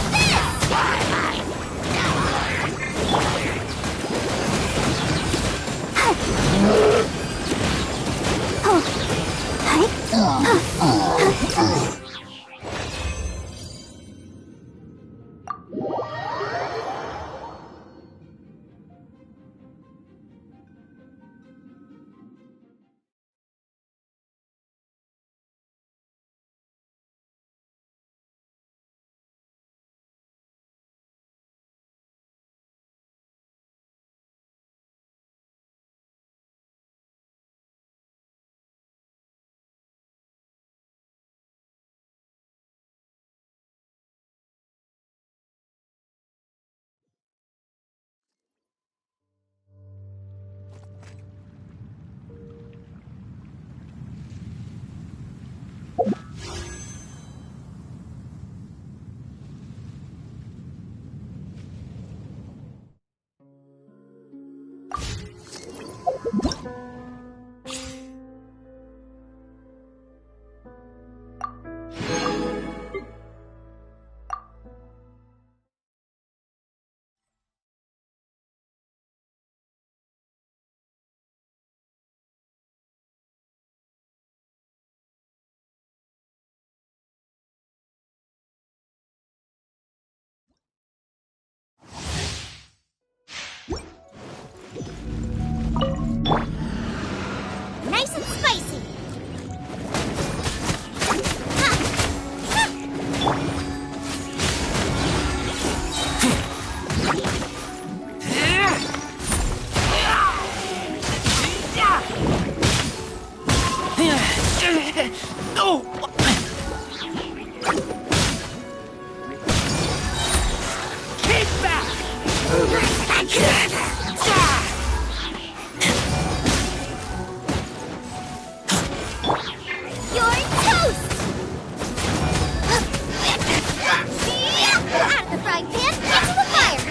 Keep back! You're toast! Out of the frying pan, into the fire!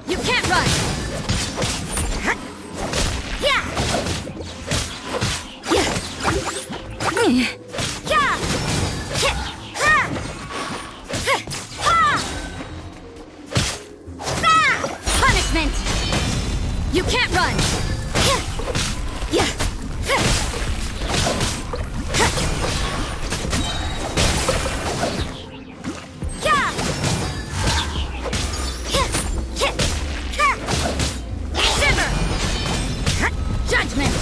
You can't run! Yeah! Yeah! Ha! Ha! Ah! Punishment! You can't run! Yeah! Shiver! Judgment!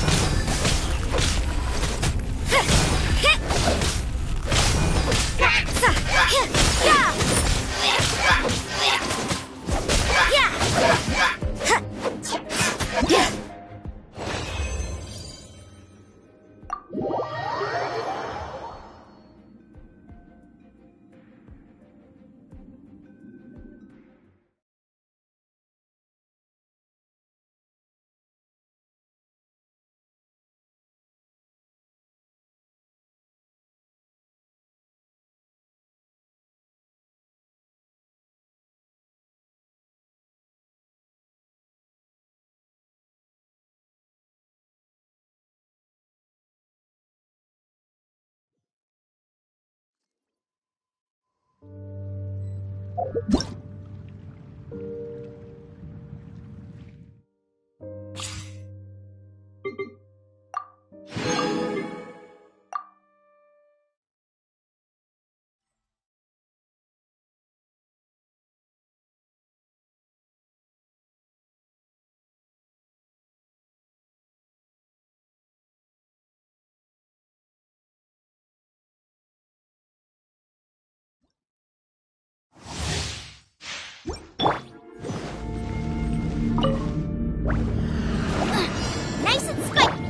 Nice and spiky!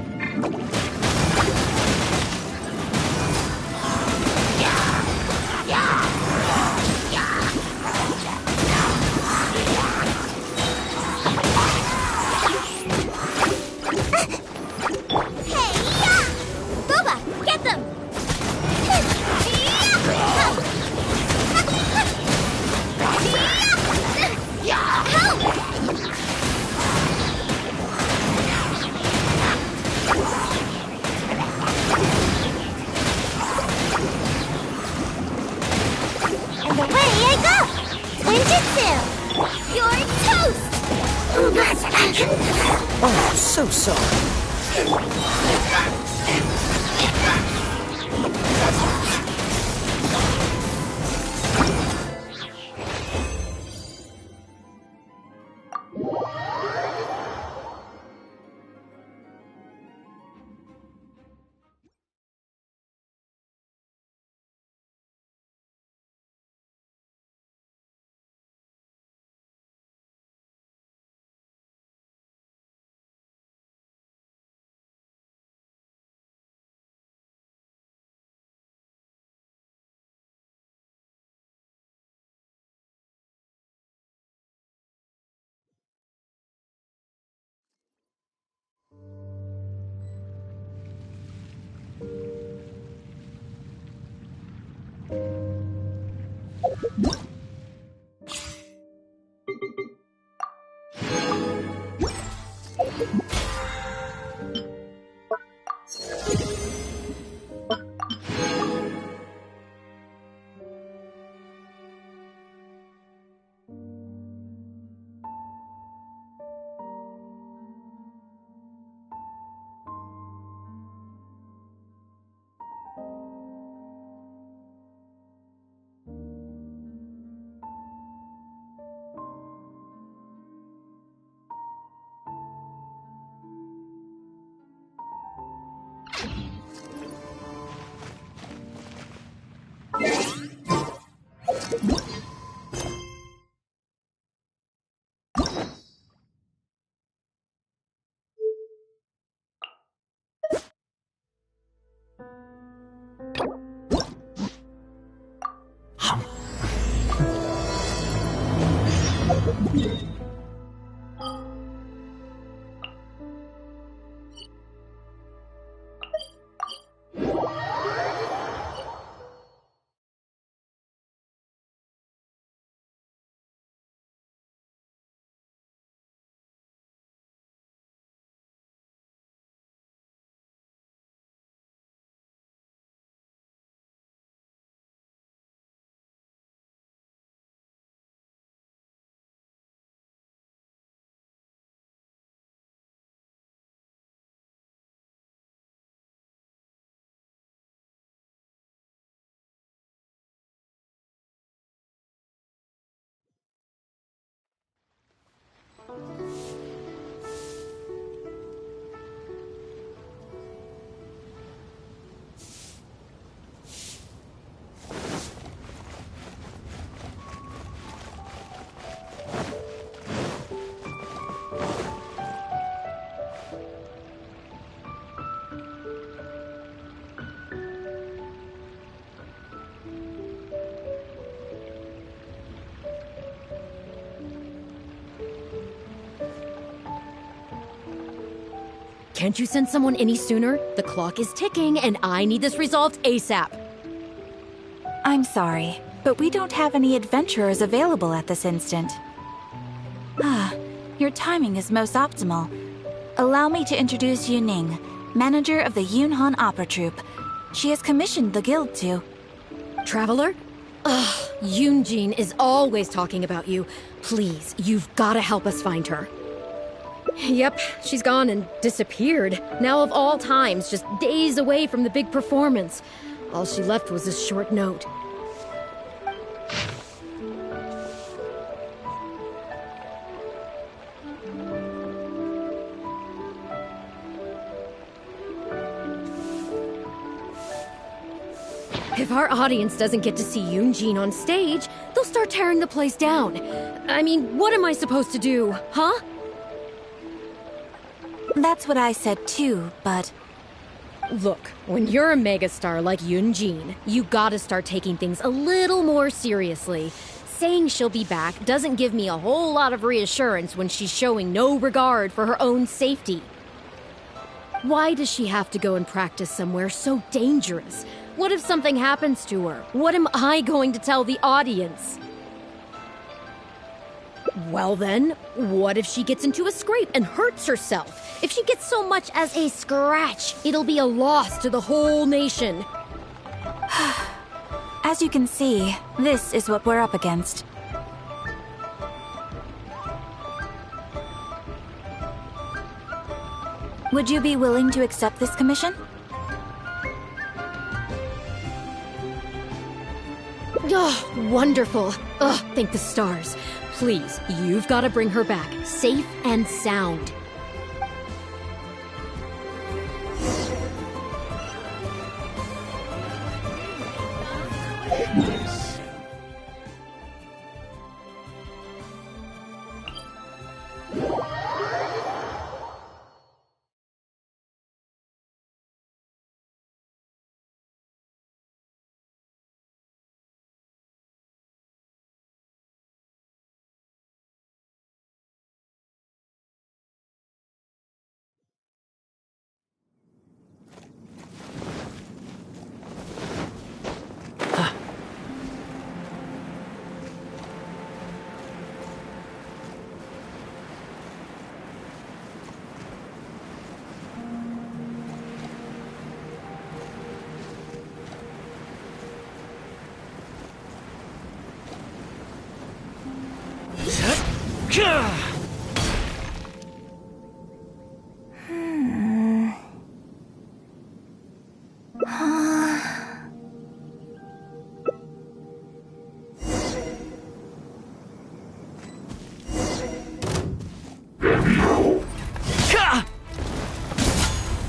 Hey-ya! Boba, get them! And away I go! Ninjutsu! You're toast! Oh, so sorry. Can't you send someone any sooner? The clock is ticking, and I need this resolved ASAP. I'm sorry, but we don't have any adventurers available at this instant. Your timing is most optimal. Allow me to introduce Yu Ning, manager of the Yunhan Opera Troupe. She has commissioned the guild to... Traveler? Ugh, Yoonjin is always talking about you. Please, you've gotta help us find her. Yep, she's gone and disappeared. Now of all times, just days away from the big performance. All she left was this short note. If our audience doesn't get to see Yoonjin on stage, they'll start tearing the place down. I mean, what am I supposed to do, huh? That's what I said too, but... Look, when you're a megastar like Yoonjin, you gotta start taking things a little more seriously. Saying she'll be back doesn't give me a whole lot of reassurance when she's showing no regard for her own safety. Why does she have to go and practice somewhere so dangerous? What if something happens to her? What am I going to tell the audience? Well then, what if she gets into a scrape and hurts herself? If she gets so much as a scratch, it'll be a loss to the whole nation. As you can see, this is what we're up against. Would you be willing to accept this commission? Oh, wonderful. Oh, thank the stars. Please, you've got to bring her back, safe and sound.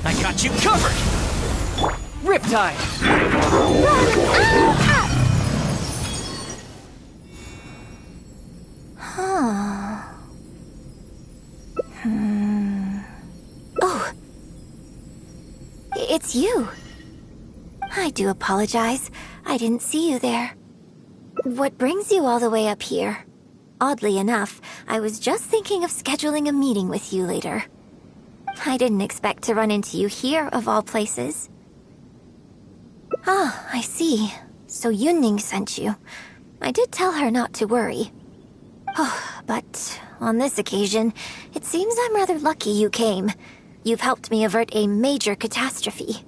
I got you covered! Riptide! Oh. It's you. I do apologize. I didn't see you there. What brings you all the way up here? Oddly enough, I was just thinking of scheduling a meeting with you later. I didn't expect to run into you here, of all places. Ah, I see. So Yunning sent you. I did tell her not to worry. Oh, but on this occasion, it seems I'm rather lucky you came. You've helped me avert a major catastrophe.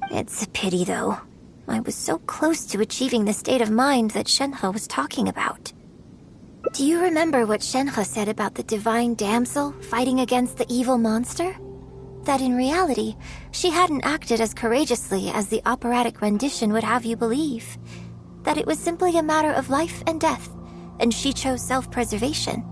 It's a pity, though. I was so close to achieving the state of mind that Shenhe was talking about. Do you remember what Shenhe said about the divine damsel fighting against the evil monster? That in reality, she hadn't acted as courageously as the operatic rendition would have you believe. That it was simply a matter of life and death, and she chose self-preservation.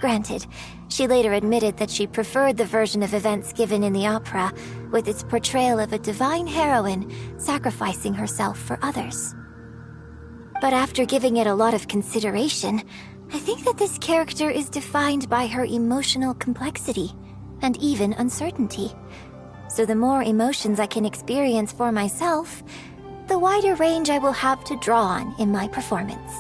Granted, she later admitted that she preferred the version of events given in the opera, with its portrayal of a divine heroine sacrificing herself for others. But after giving it a lot of consideration, I think that this character is defined by her emotional complexity, and even uncertainty. So the more emotions I can experience for myself, the wider range I will have to draw on in my performance.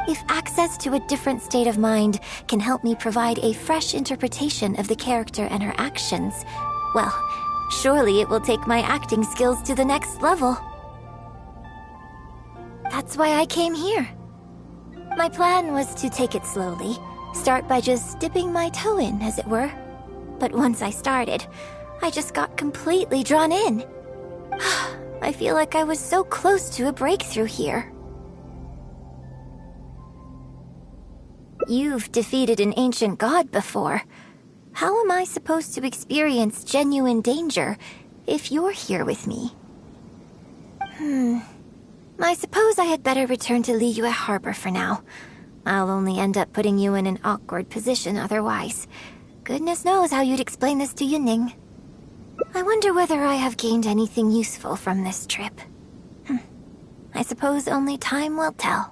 If access to a different state of mind can help me provide a fresh interpretation of the character and her actions, well, surely it will take my acting skills to the next level. That's why I came here. My plan was to take it slowly, start by just dipping my toe in, as it were. But once I started, I just got completely drawn in. I feel like I was so close to a breakthrough here. You've defeated an ancient god before. How am I supposed to experience genuine danger if you're here with me? I suppose I had better return to Liyue Harbor for now. I'll only end up putting you in an awkward position otherwise. Goodness knows how you'd explain this to Yunning. I wonder whether I have gained anything useful from this trip. I suppose only time will tell.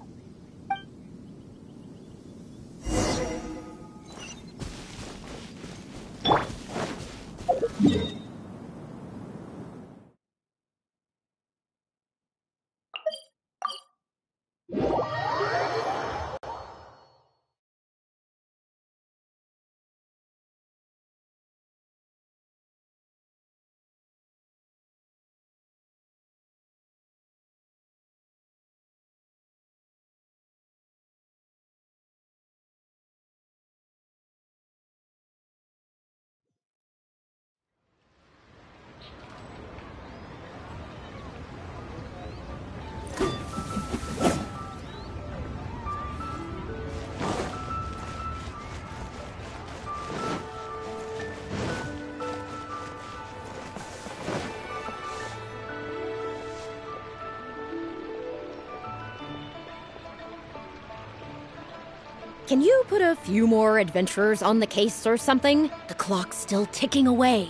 Can you put a few more adventurers on the case or something? The clock's still ticking away.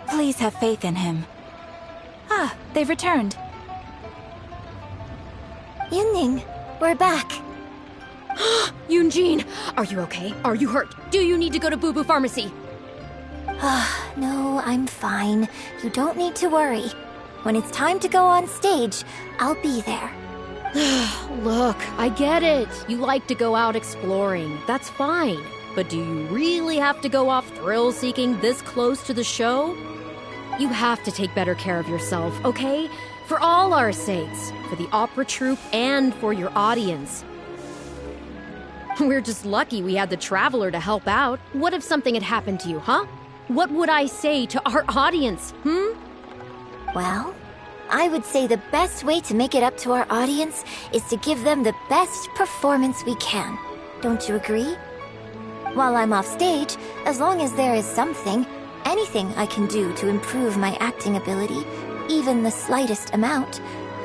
Please have faith in him. Ah, they've returned. Yunning, we're back. Yunjin, are you okay? Are you hurt? Do you need to go to Boo Boo Pharmacy? No, I'm fine. You don't need to worry. When it's time to go on stage, I'll be there. Look, I get it. You like to go out exploring. That's fine. But do you really have to go off thrill-seeking this close to the show? You have to take better care of yourself, okay? For all our sakes. For the opera troupe and for your audience. We're just lucky we had the Traveler to help out. What if something had happened to you, huh? What would I say to our audience, Well, I would say the best way to make it up to our audience is to give them the best performance we can. don't you agree? While I'm off stage, as long as there is something, anything I can do to improve my acting ability, even the slightest amount,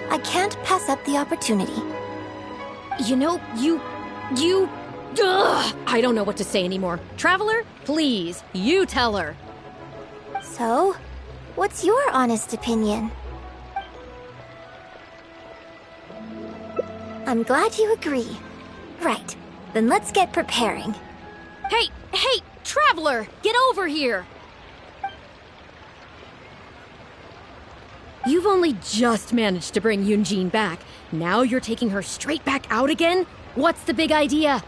I can't pass up the opportunity. You know, Ugh! I don't know what to say anymore. Traveler, please, you tell her. So, what's your honest opinion? I'm glad you agree. Right, then let's get preparing. Hey, Traveler, get over here! You've only just managed to bring Yunjin back. Now you're taking her straight back out again? What's the big idea?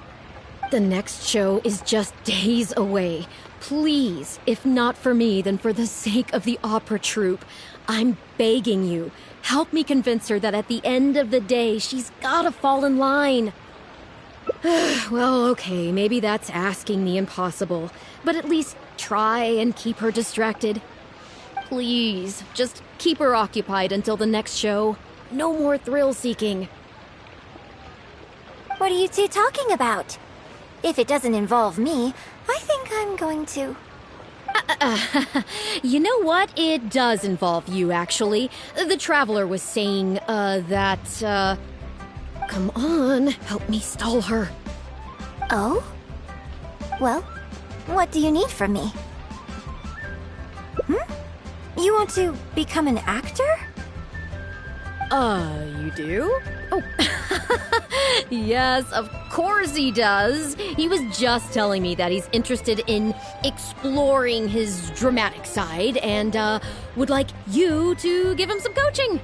The next show is just days away. Please, if not for me, then for the sake of the opera troupe, I'm begging you, help me convince her that at the end of the day, she's gotta fall in line. Well, okay, maybe that's asking the impossible, but at least try and keep her distracted. Please, just keep her occupied until the next show. No more thrill-seeking. What are you two talking about? If it doesn't involve me, I think I'm going to... You know what? It does involve you, actually. The Traveler was saying, that, Come on, help me stall her. Oh? Well, what do you need from me? You want to become an actor? You do? Oh, yes, of course he does. He was just telling me that he's interested in exploring his dramatic side and, would like you to give him some coaching.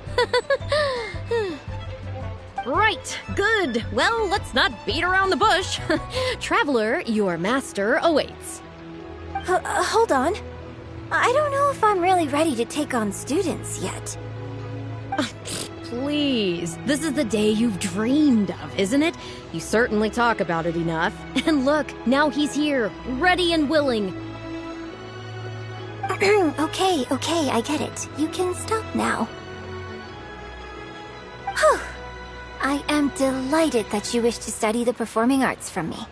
Right, good. Well, let's not beat around the bush. Traveler, your master awaits. Hold on. I don't know if I'm really ready to take on students yet. Please, this is the day you've dreamed of, isn't it? You certainly talk about it enough. And look, now he's here, ready and willing. Okay, I get it. You can stop now. Whew. I am delighted that you wish to study the performing arts from me.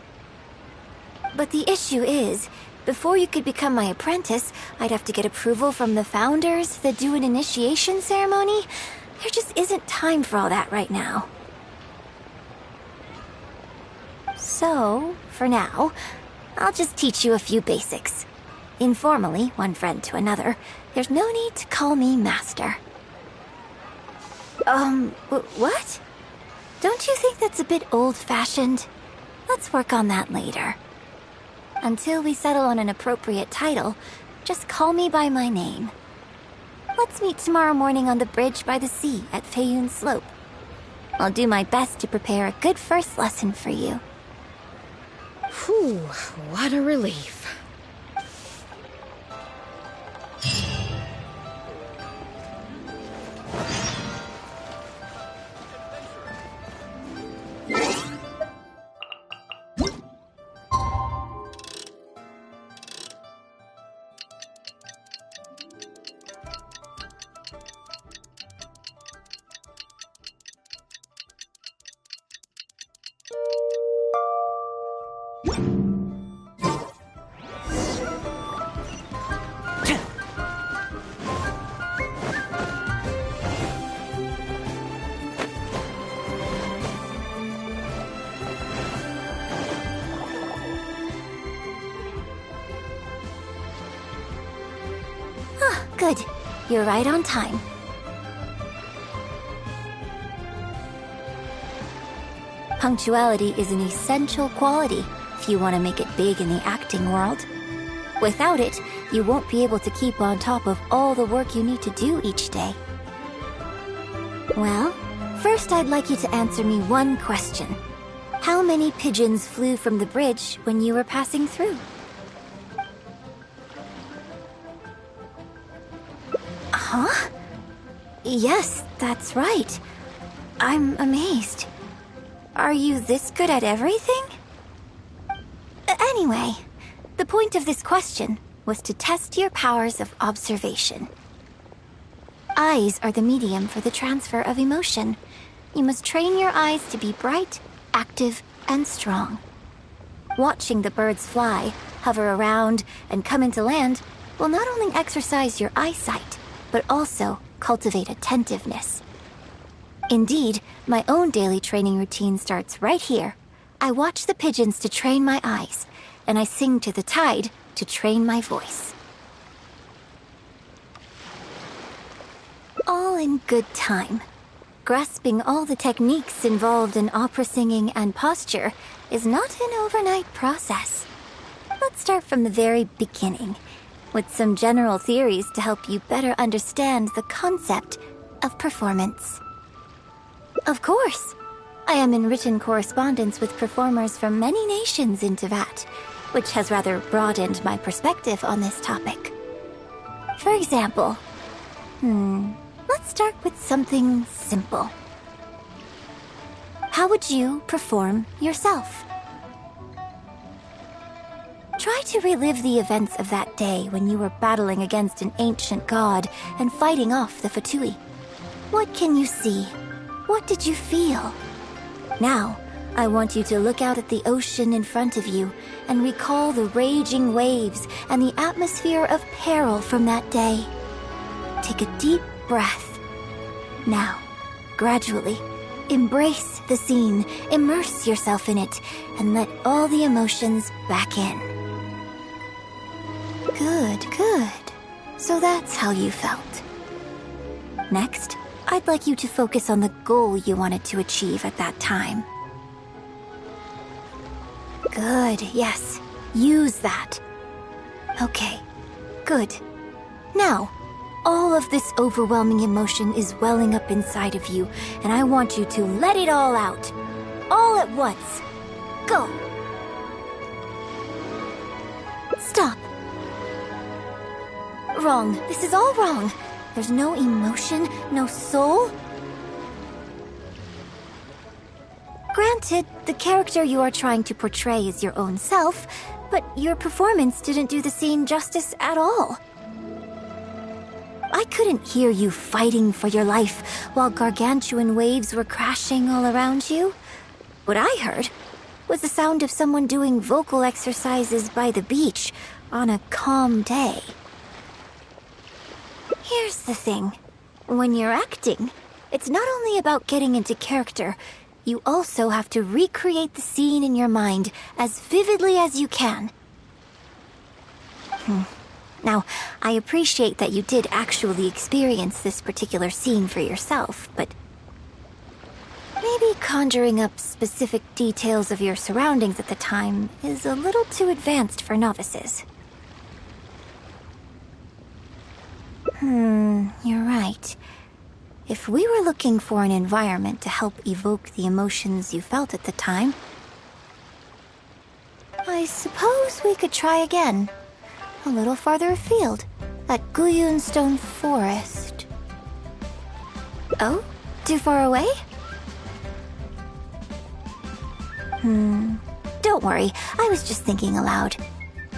But the issue is, before you could become my apprentice, I'd have to get approval from the founders, then do an initiation ceremony. There just isn't time for all that right now. So, for now, I'll just teach you a few basics. Informally, one friend to another, there's no need to call me master. What? Don't you think that's a bit old-fashioned? Let's work on that later. Until we settle on an appropriate title, just call me by my name. Let's meet tomorrow morning on the bridge by the sea at Feiyun Slope. I'll do my best to prepare a good first lesson for you. Whew, what a relief. Good. You're right on time. Punctuality is an essential quality if you want to make it big in the acting world. Without it, you won't be able to keep on top of all the work you need to do each day. Well, first I'd like you to answer me one question. How many pigeons flew from the bridge when you were passing through? Huh? Yes, that's right. I'm amazed. Are you this good at everything? Anyway, the point of this question was to test your powers of observation. Eyes are the medium for the transfer of emotion. You must train your eyes to be bright, active, and strong. Watching the birds fly, hover around, and come into land will not only exercise your eyesight, but also cultivate attentiveness. Indeed, my own daily training routine starts right here. I watch the pigeons to train my eyes, and I sing to the tide to train my voice. All in good time. Grasping all the techniques involved in opera singing and posture is not an overnight process. Let's start from the very beginning, with some general theories to help you better understand the concept of performance. Of course, I am in written correspondence with performers from many nations in Teyvat, which has rather broadened my perspective on this topic. For example, let's start with something simple. How would you perform yourself? Try to relive the events of that day when you were battling against an ancient god and fighting off the Fatui. What can you see? What did you feel? Now, I want you to look out at the ocean in front of you and recall the raging waves and the atmosphere of peril from that day. Take a deep breath. Now, gradually, embrace the scene, immerse yourself in it, and let all the emotions back in. Good, good. So that's how you felt. Next, I'd like you to focus on the goal you wanted to achieve at that time. Good, yes. Use that. Okay, good. Now, all of this overwhelming emotion is welling up inside of you, and I want you to let it all out. All at once. Go. Stop. Wrong. This is all wrong. There's no emotion, no soul. Granted, the character you are trying to portray is your own self, but your performance didn't do the scene justice at all. I couldn't hear you fighting for your life while gargantuan waves were crashing all around you. What I heard was the sound of someone doing vocal exercises by the beach on a calm day. Here's the thing. When you're acting, it's not only about getting into character, you also have to recreate the scene in your mind as vividly as you can. Now, I appreciate that you did actually experience this particular scene for yourself, but maybe conjuring up specific details of your surroundings at the time is a little too advanced for novices. You're right. If we were looking for an environment to help evoke the emotions you felt at the time, I suppose we could try again. A little farther afield, at Guyun Stone Forest. Oh? Too far away? Don't worry, I was just thinking aloud.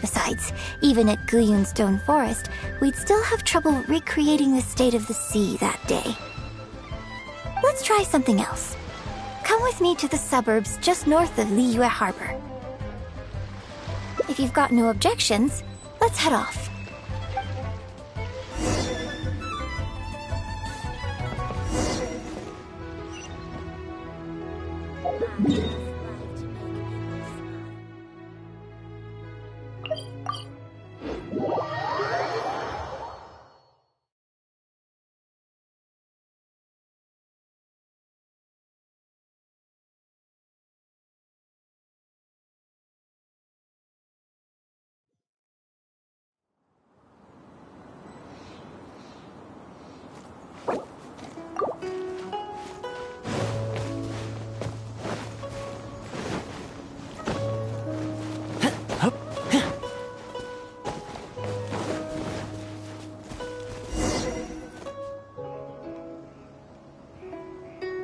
Besides, even at Guyun Stone Forest, we'd still have trouble recreating the state of the sea that day. Let's try something else. Come with me to the suburbs just north of Liyue Harbor. If you've got no objections, let's head off.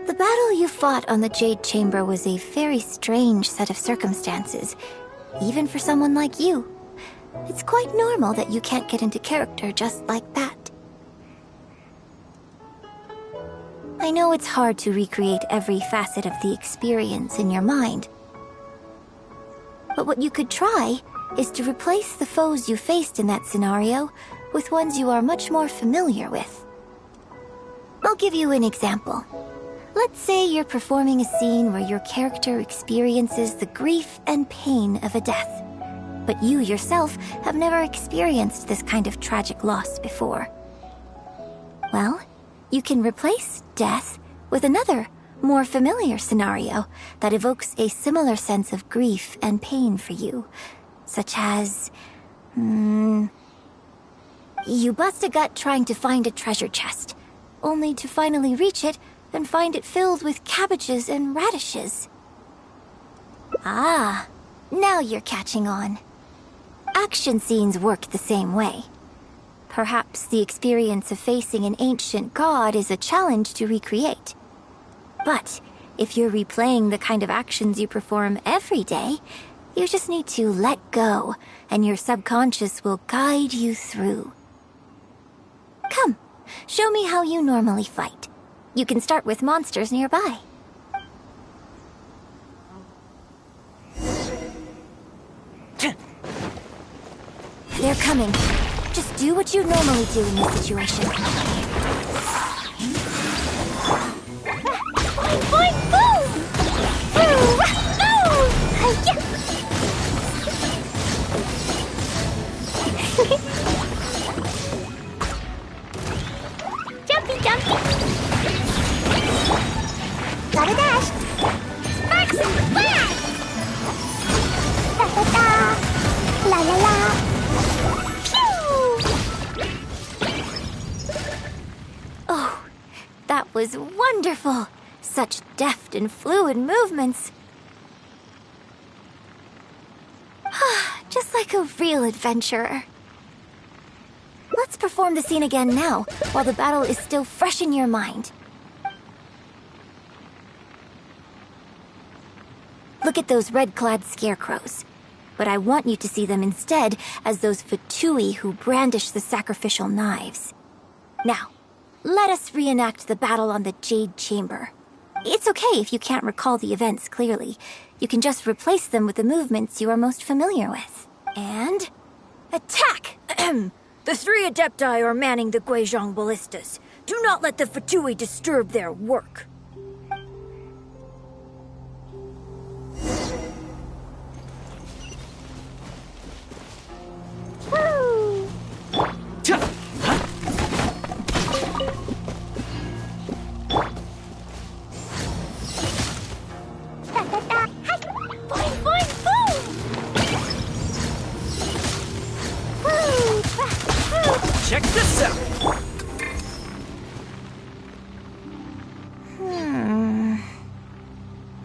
The battle you fought on the Jade Chamber was a very strange set of circumstances, even for someone like you. It's quite normal that you can't get into character just like that. I know it's hard to recreate every facet of the experience in your mind. But what you could try is to replace the foes you faced in that scenario with ones you are much more familiar with. I'll give you an example. Let's say you're performing a scene where your character experiences the grief and pain of a death, but you yourself have never experienced this kind of tragic loss before. Well, you can replace death with another, more familiar scenario that evokes a similar sense of grief and pain for you, such as... you bust a gut trying to find a treasure chest, only to finally reach it and find it filled with cabbages and radishes. Ah, now you're catching on. Action scenes work the same way. Perhaps the experience of facing an ancient god is a challenge to recreate. But if you're replaying the kind of actions you perform every day, you just need to let go, and your subconscious will guide you through. Come, show me how you normally fight. You can start with monsters nearby. They're coming. Just do what you normally do in this situation. Boing, boing, boom! Boom! Oh! Yeah. Jumpy, jumpy! Gotta dash! Sparks and flash! Da da da! La la la! Oh, that was wonderful! Such deft and fluid movements. Just like a real adventurer. Let's perform the scene again now, while the battle is still fresh in your mind. Look at those red-clad scarecrows. But I want you to see them instead as those Fatui who brandish the sacrificial knives. Now, let us reenact the battle on the Jade Chamber. It's okay if you can't recall the events clearly. You can just replace them with the movements you are most familiar with. And... attack! The 3 Adepti are manning the Guizhong ballistas. Do not let the Fatui disturb their work. Woo! Da da da! Hi! Boing, boing, boom! Woo! Woo! Check this out!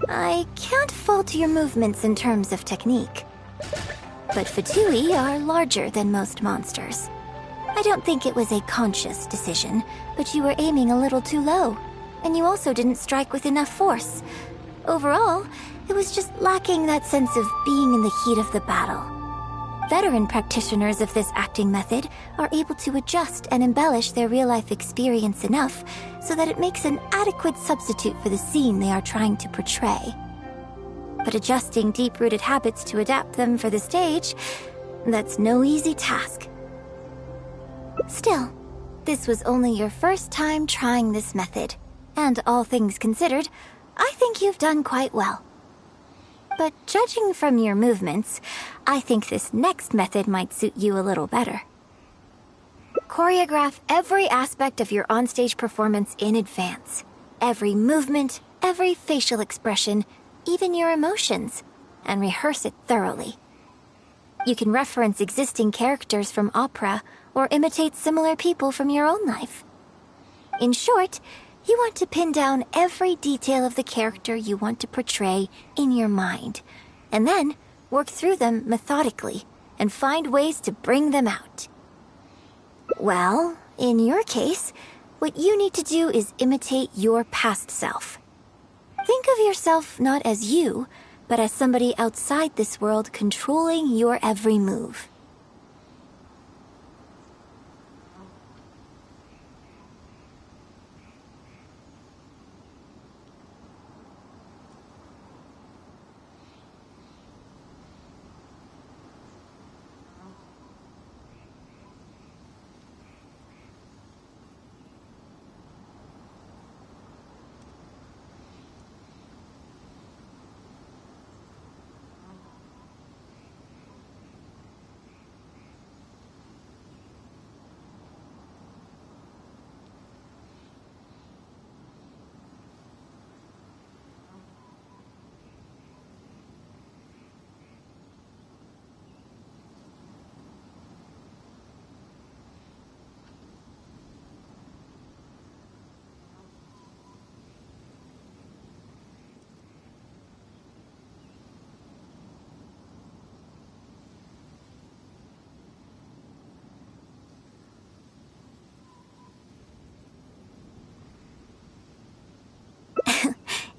I can't fault your movements in terms of technique. But Fatui are larger than most monsters. I don't think it was a conscious decision, but you were aiming a little too low. And you also didn't strike with enough force. Overall, it was just lacking that sense of being in the heat of the battle. Veteran practitioners of this acting method are able to adjust and embellish their real-life experience enough so that it makes an adequate substitute for the scene they are trying to portray. But adjusting deep-rooted habits to adapt them for the stage, that's no easy task. Still, this was only your first time trying this method, and all things considered, I think you've done quite well. But judging from your movements, I think this next method might suit you a little better. Choreograph every aspect of your onstage performance in advance. Every movement, every facial expression, even your emotions, and rehearse it thoroughly. You can reference existing characters from opera or imitate similar people from your own life. In short, you want to pin down every detail of the character you want to portray in your mind, and then work through them methodically and find ways to bring them out. Well, in your case, what you need to do is imitate your past self. Think of yourself not as you, but as somebody outside this world controlling your every move.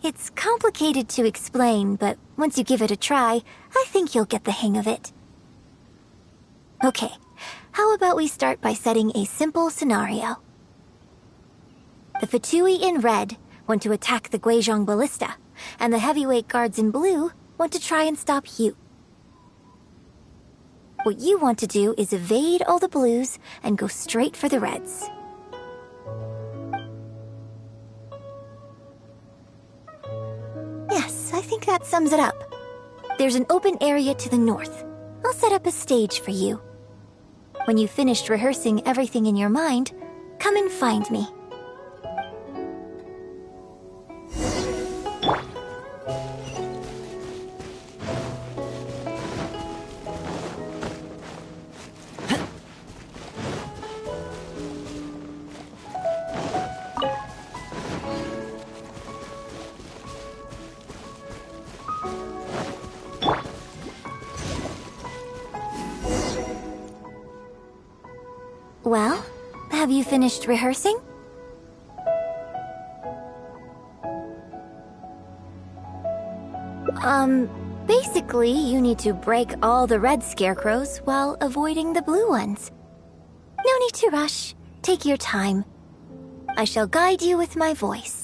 It's complicated to explain, but once you give it a try, I think you'll get the hang of it. Okay, how about we start by setting a simple scenario? The Fatui in red want to attack the Guizhong Ballista, and the heavyweight guards in blue want to try and stop you. What you want to do is evade all the blues and go straight for the reds. Yes, I think that sums it up. There's an open area to the north. I'll set up a stage for you. When you've finished rehearsing everything in your mind, come and find me. Well, have you finished rehearsing? Basically, you need to break all the red scarecrows while avoiding the blue ones. No need to rush. Take your time. I shall guide you with my voice.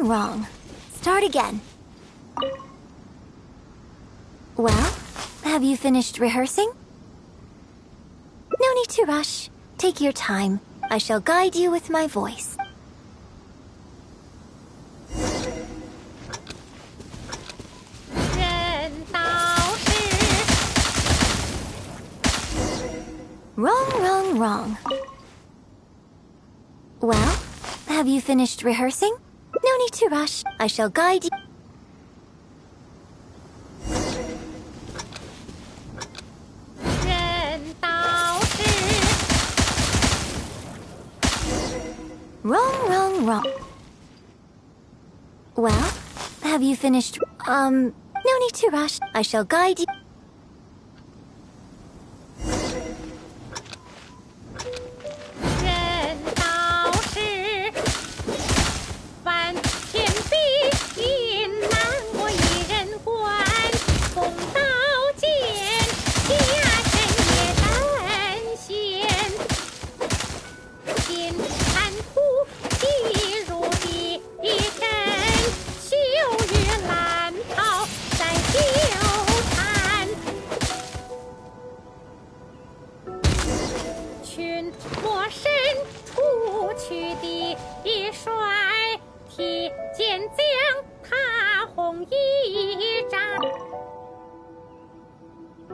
Wrong. Start again. Well, have you finished rehearsing? No need to rush. Take your time. I shall guide you with my voice. Wrong. Well, have you finished rehearsing? No need to rush. I shall guide you. Wrong. Well, have you finished? No need to rush. I shall guide you.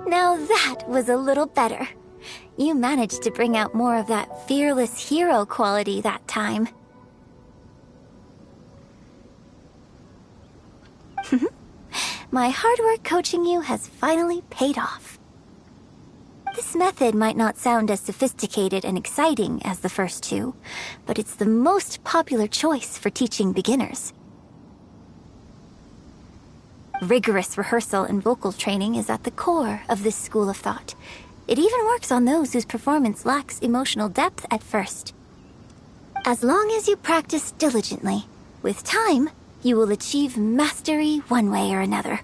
Now that was a little better. You managed to bring out more of that fearless hero quality that time. My hard work coaching you has finally paid off. This method might not sound as sophisticated and exciting as the first two, but it's the most popular choice for teaching beginners. Rigorous rehearsal and vocal training is at the core of this school of thought. It even works on those whose performance lacks emotional depth at first. As long as you practice diligently, with time, you will achieve mastery one way or another.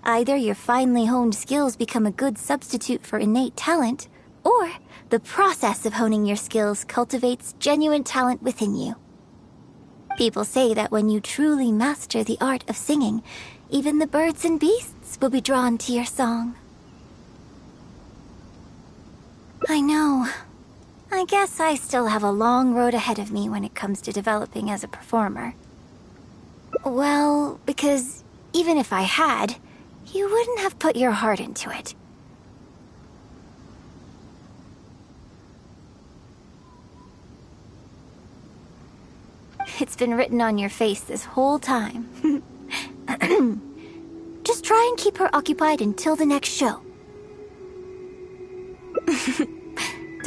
Either your finely honed skills become a good substitute for innate talent, or the process of honing your skills cultivates genuine talent within you. People say that when you truly master the art of singing, even the birds and beasts will be drawn to your song. I know. I guess I still have a long road ahead of me when it comes to developing as a performer. Well, because even if I had, you wouldn't have put your heart into it. It's been written on your face this whole time. Just try and keep her occupied until the next show.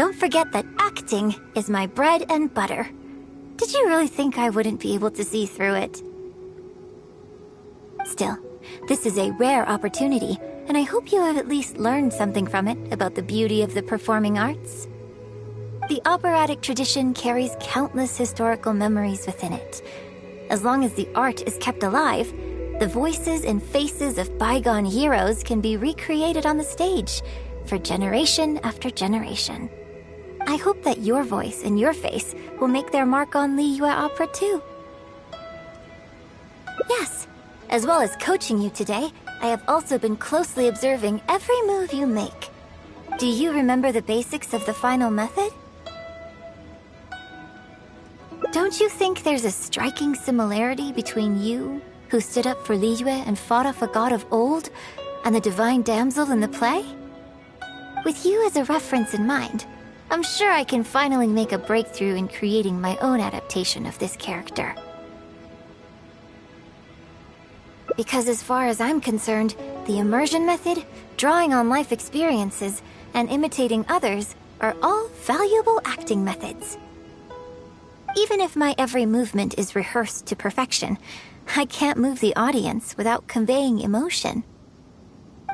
don't forget that acting is my bread and butter. Did you really think I wouldn't be able to see through it? Still, this is a rare opportunity, and I hope you have at least learned something from it about the beauty of the performing arts. The operatic tradition carries countless historical memories within it. As long as the art is kept alive, the voices and faces of bygone heroes can be recreated on the stage for generation after generation. I hope that your voice and your face will make their mark on Liyue Opera too. Yes, as well as coaching you today, I have also been closely observing every move you make. Do you remember the basics of the final method? Don't you think there's a striking similarity between you, who stood up for Liyue and fought off a god of old, and the divine damsel in the play? With you as a reference in mind, I'm sure I can finally make a breakthrough in creating my own adaptation of this character. Because as far as I'm concerned, the immersion method, drawing on life experiences, and imitating others are all valuable acting methods. Even if my every movement is rehearsed to perfection, I can't move the audience without conveying emotion.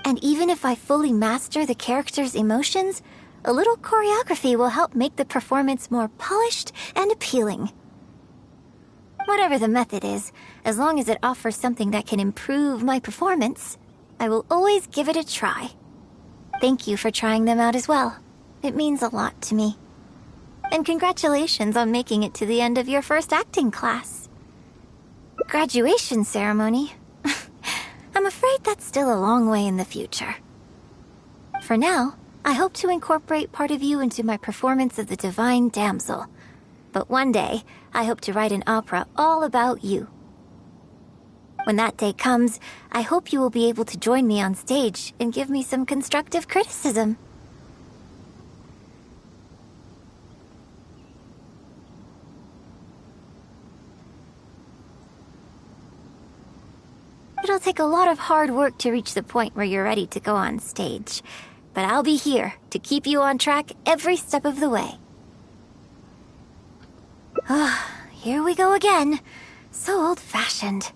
And even if I fully master the character's emotions, a little choreography will help make the performance more polished and appealing. Whatever the method is, as long as it offers something that can improve my performance, I will always give it a try. Thank you for trying them out as well. It means a lot to me. And congratulations on making it to the end of your first acting class. Graduation ceremony? I'm afraid that's still a long way in the future. For now, I hope to incorporate part of you into my performance of the Divine Damsel. But one day, I hope to write an opera all about you. When that day comes, I hope you will be able to join me on stage and give me some constructive criticism. It'll take a lot of hard work to reach the point where you're ready to go on stage, but I'll be here to keep you on track every step of the way. Here we go again. So old-fashioned.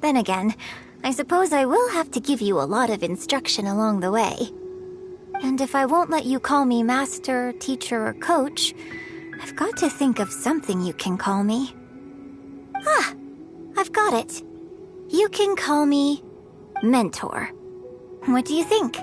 Then again, I suppose I will have to give you a lot of instruction along the way. And if I won't let you call me master, teacher, or coach, I've got to think of something you can call me. I've got it. You can call me mentor. What do you think?